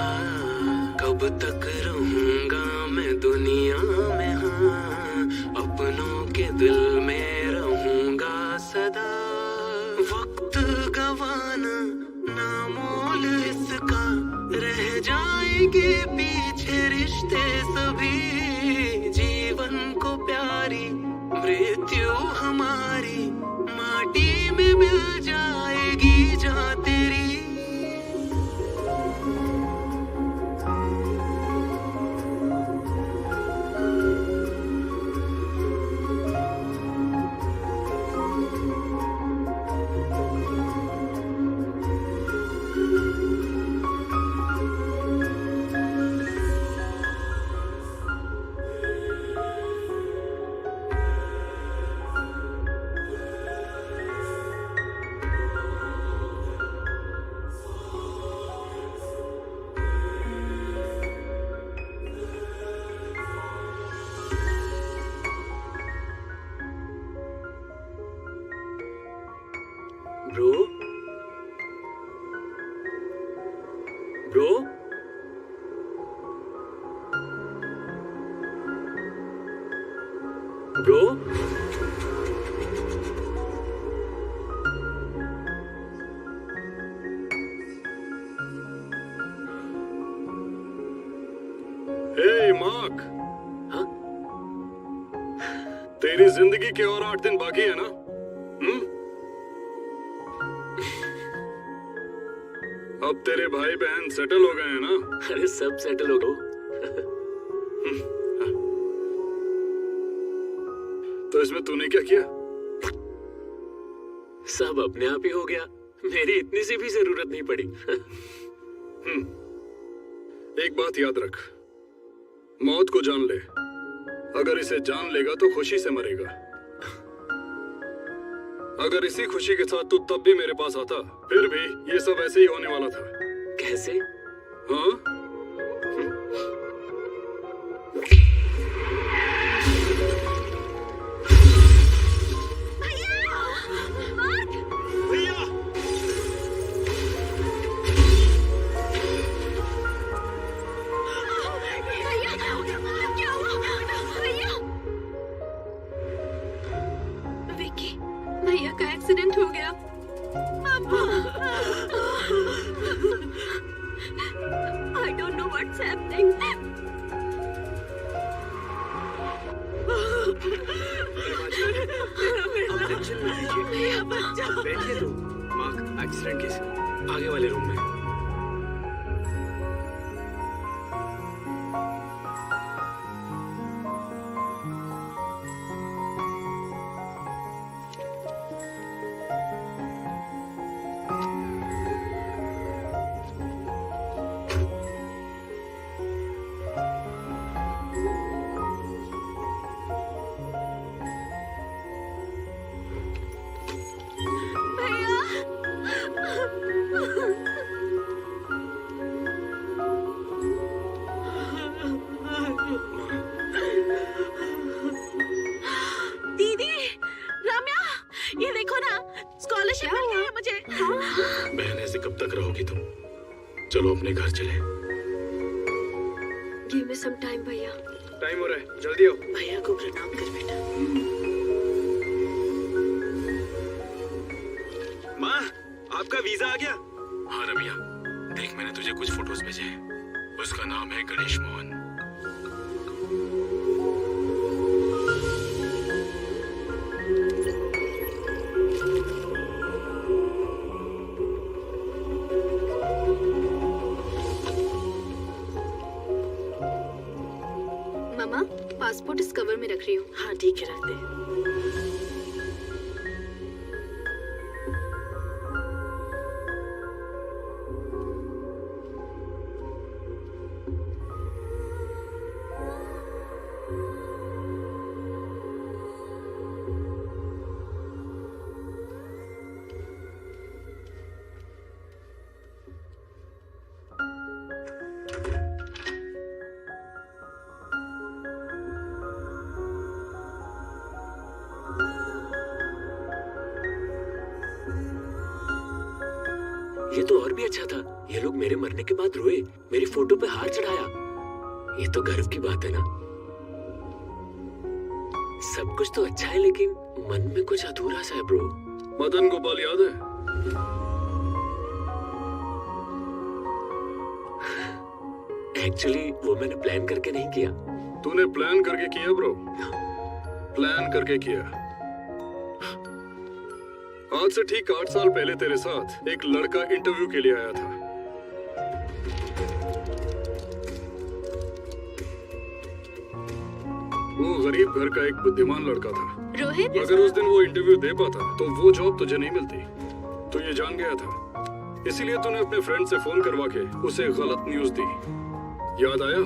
कब तक रहूंगा मैं दुनिया में, हाँ अपनों के दिल में रहूंगा सदा, वक्त गवाना ना मोल इसका, रह जाएंगे पीछे रिश्ते सभी, जीवन को प्यारी मृत्यु हमारी, माटी में मिल जाएगी जहाँ तेरी। ब्रो ब्रो ब्रो हे मार्क, हाँ? तेरी जिंदगी के और 8 दिन बाकी है ना? अब तेरे भाई बहन सेटल हो गए हैं ना? अरे सब सेटल हो गए। तो इसमें तूने क्या किया? सब अपने आप ही हो गया, मेरी इतनी सी भी जरूरत नहीं पड़ी। एक बात याद रख, मौत को जान ले, अगर इसे जान लेगा तो खुशी से मरेगा, अगर इसी खुशी के साथ तू तब भी मेरे पास आता, फिर भी ये सब ऐसे ही होने वाला था। कैसे? हाँ? भैया क्या हो गया? एक्सीडेंट हो गया। I don't know what's happening. बैठिए तो। मार्क एक्सीडेंट केस आगे वाले रूम में। दीदी, रम्या, ये देखो ना, स्कॉलरशिप मिल गई है मुझे। बहन ऐसे कब तक रहोगी तुम? चलो अपने घर चले। गिव मी सम टाइम भैया। टाइम हो रहा है, जल्दी आओ। भैया को प्रणाम कर बेटा। माँ, आपका वीजा आ गया? हाँ रमिया, देख मैंने तुझे कुछ फोटोज भेजे हैं। उसका नाम है गणेश मोहन। मामा, पासपोर्ट इस कवर में रख रही हूँ। हाँ ठीक है, रख दे। ये तो और भी अच्छा था। ये लोग मेरे मरने के बाद रोए, मेरी फोटो पे हार चढ़ाया। ये तो गर्व की बात है ना। सब कुछ तो अच्छा है, लेकिन मन में कुछ अधूरा सा है ब्रो। मदन गोपाल याद है? एक्चुअली वो मैंने प्लान करके नहीं किया। तूने प्लान करके किया ब्रो, प्लान करके किया। आज से ठीक 8 साल पहले तेरे साथ एक लड़का इंटरव्यू के लिए आया था। वो गरीब घर का एक बुद्धिमान लड़का था। रोहित, अगर उस दिन वो इंटरव्यू दे पाता तो वो जॉब तुझे नहीं मिलती। तो ये जान गया था, इसीलिए तूने अपने फ्रेंड से फोन करवा के उसे गलत न्यूज दी। याद आया?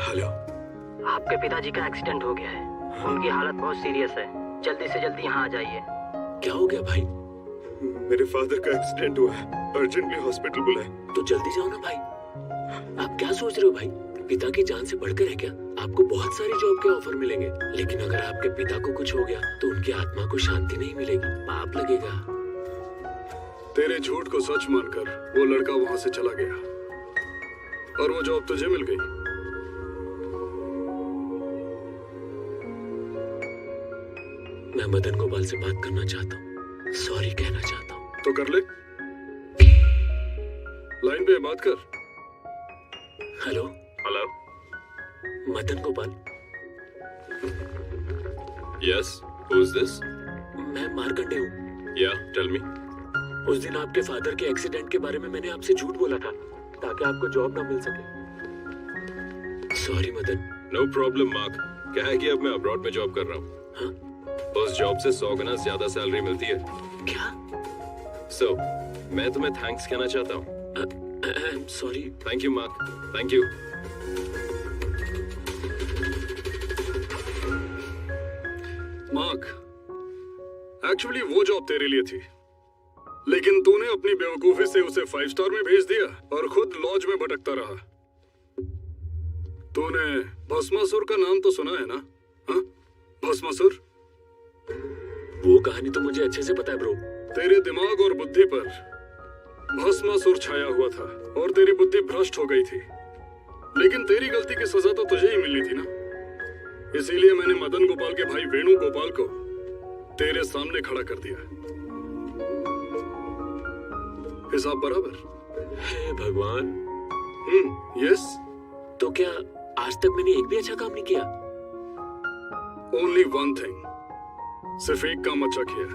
हेलो, आपके पिताजी का एक्सीडेंट हो गया है। उनकी हालत बहुत सीरियस है। जल्दी से जल्दी यहाँ आ जाइए। क्या हो गया भाई? मेरे फादर का एक्सीडेंट हुआ है, अर्जेंटली हॉस्पिटल बुलाए। तो जल्दी जाओ ना भाई। आप क्या सोच रहे हो भाई? पिता की जान से बढ़कर है क्या? आपको बहुत सारी जॉब के ऑफर मिलेंगे, लेकिन अगर आपके पिता को कुछ हो गया तो उनकी आत्मा को शांति नहीं मिलेगी, पाप लगेगा। तेरे झूठ को सच मानकर वो लड़का वहाँ से चला गया और वो जॉब तुझे मिल गई। मैं मदन गोपाल से बात करना चाहता हूँ, सॉरी कहना चाहता हूँ। तो कर ले, लाइन पे बात कर। Hello hello, Madan Gopal. Yes, who is this? मैं मार्कंडे हूँ। या, टेल मी। उस दिन आपके फादर के एक्सीडेंट के बारे में मैंने आपसे झूठ बोला था ताकि आपको जॉब ना मिल सके। Sorry Madan. No problem Mark. क्या है कि अब मैं अब्रॉड में जॉब कर रहा हूँ। हाँ? उस जॉब से 100 गुना ज्यादा सैलरी मिलती है। क्या? सो मैं तुम्हें थैंक्स कहना चाहता हूँ। Sorry. Thank you mark, thank you. Mark, actually वो जॉब तेरे लिए थी, लेकिन तूने अपनी बेवकूफी से उसे 5 स्टार में भेज दिया और खुद लॉज में भटकता रहा। तूने भस्मासुर का नाम तो सुना है ना? हाँ, भस्मासुर। वो कहानी तो मुझे अच्छे से पता है ब्रो। तेरे दिमाग और बुद्धि पर भस्मासुर छाया हुआ था और तेरी बुद्धि भ्रष्ट हो गई थी, लेकिन तेरी गलती की सजा तो तुझे ही मिलनी थी ना। इसीलिए मैंने मदन गोपाल के भाई वेणु गोपाल को तेरे सामने खड़ा कर दिया। हिसाब बराबर? हे भगवान। यस। तो क्या आज तक मैंने एक भी अच्छा काम नहीं किया? ओनली वन थिंग, सिर्फ एक काम अच्छा किया।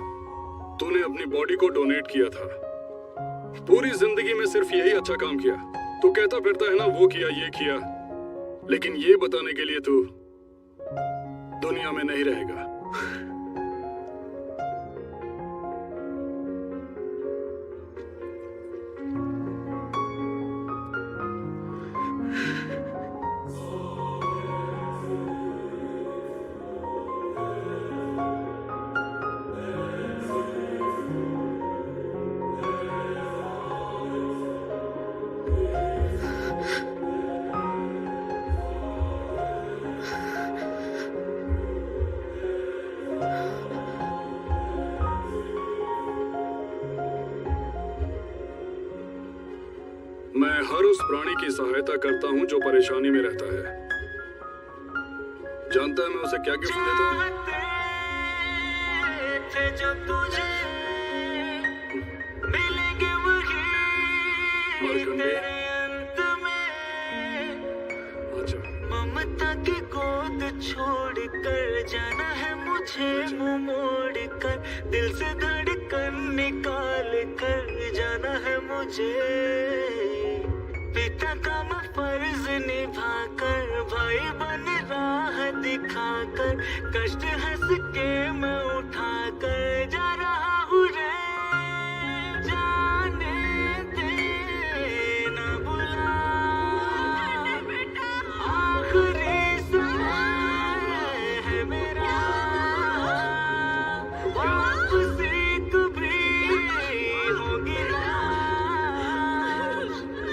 तूने अपनी बॉडी को डोनेट किया था। पूरी जिंदगी में सिर्फ यही अच्छा काम किया। तू कहता फिरता है ना वो किया ये किया, लेकिन ये बताने के लिए तू दुनिया में नहीं रहेगा। मैं हर उस प्राणी की सहायता करता हूं जो परेशानी में रहता है। जानता है मैं उसे क्या गिफ्ट देता हूं? जो तुझे मिलेंगे वही तेरे अंत में। ममता की गोद छोड़ कर जाना है मुझे, मुंह मोड़ कर दिल से धड़कन निकाल कर जाना है मुझे। पिता का मैं फर्ज निभा कर, भाई बन राह दिखा कर, कष्ट हंस के मैं उठा कर जा रहा हूँ रे। जाने दे ना बुला, आखिरी समय है मेरा। वापसी कभी होगी ना,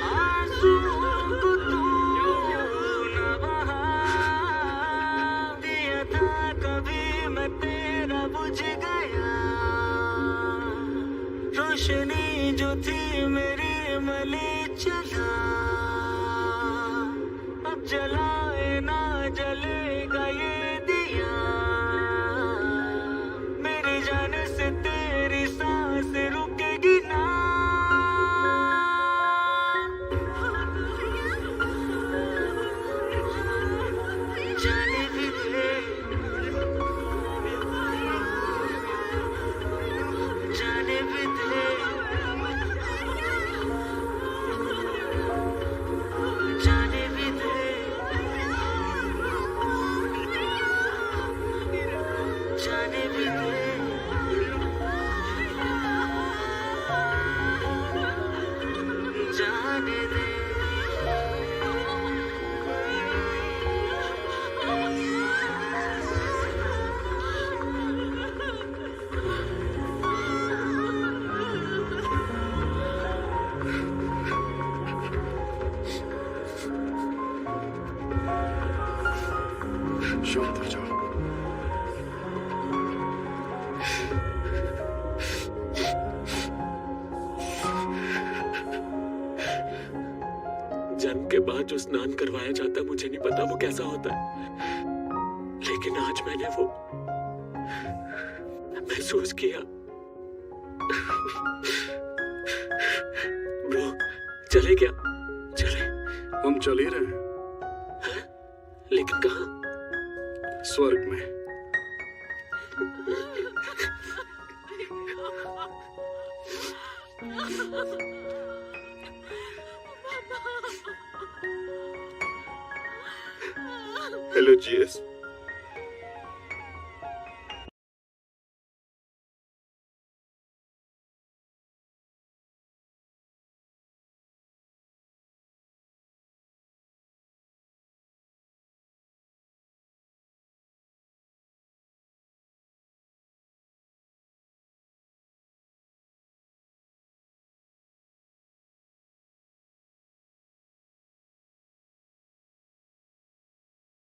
आंसुओं को तू ना बहा। दिया था कभी मैं तेरा बुझ गया, रोशनी जो थी मेरी मली चला। अब जलाए ना जलेगा ये दिया, मेरे जाने से तेरी सांस रुकेगी ना। जाने भी दे, जाने भी दे, जाने भी दे, जाने भी दे, जाने दे। शांत हो जाओ। जन्म के बाद जो स्नान करवाया जाता है मुझे नहीं पता वो कैसा होता है, लेकिन आज मैंने वो महसूस किया। ब्रो चले क्या? चले? हम चल ही रहे हैं। लेकिन कहाँ? स्वर्ग में। Hello GS.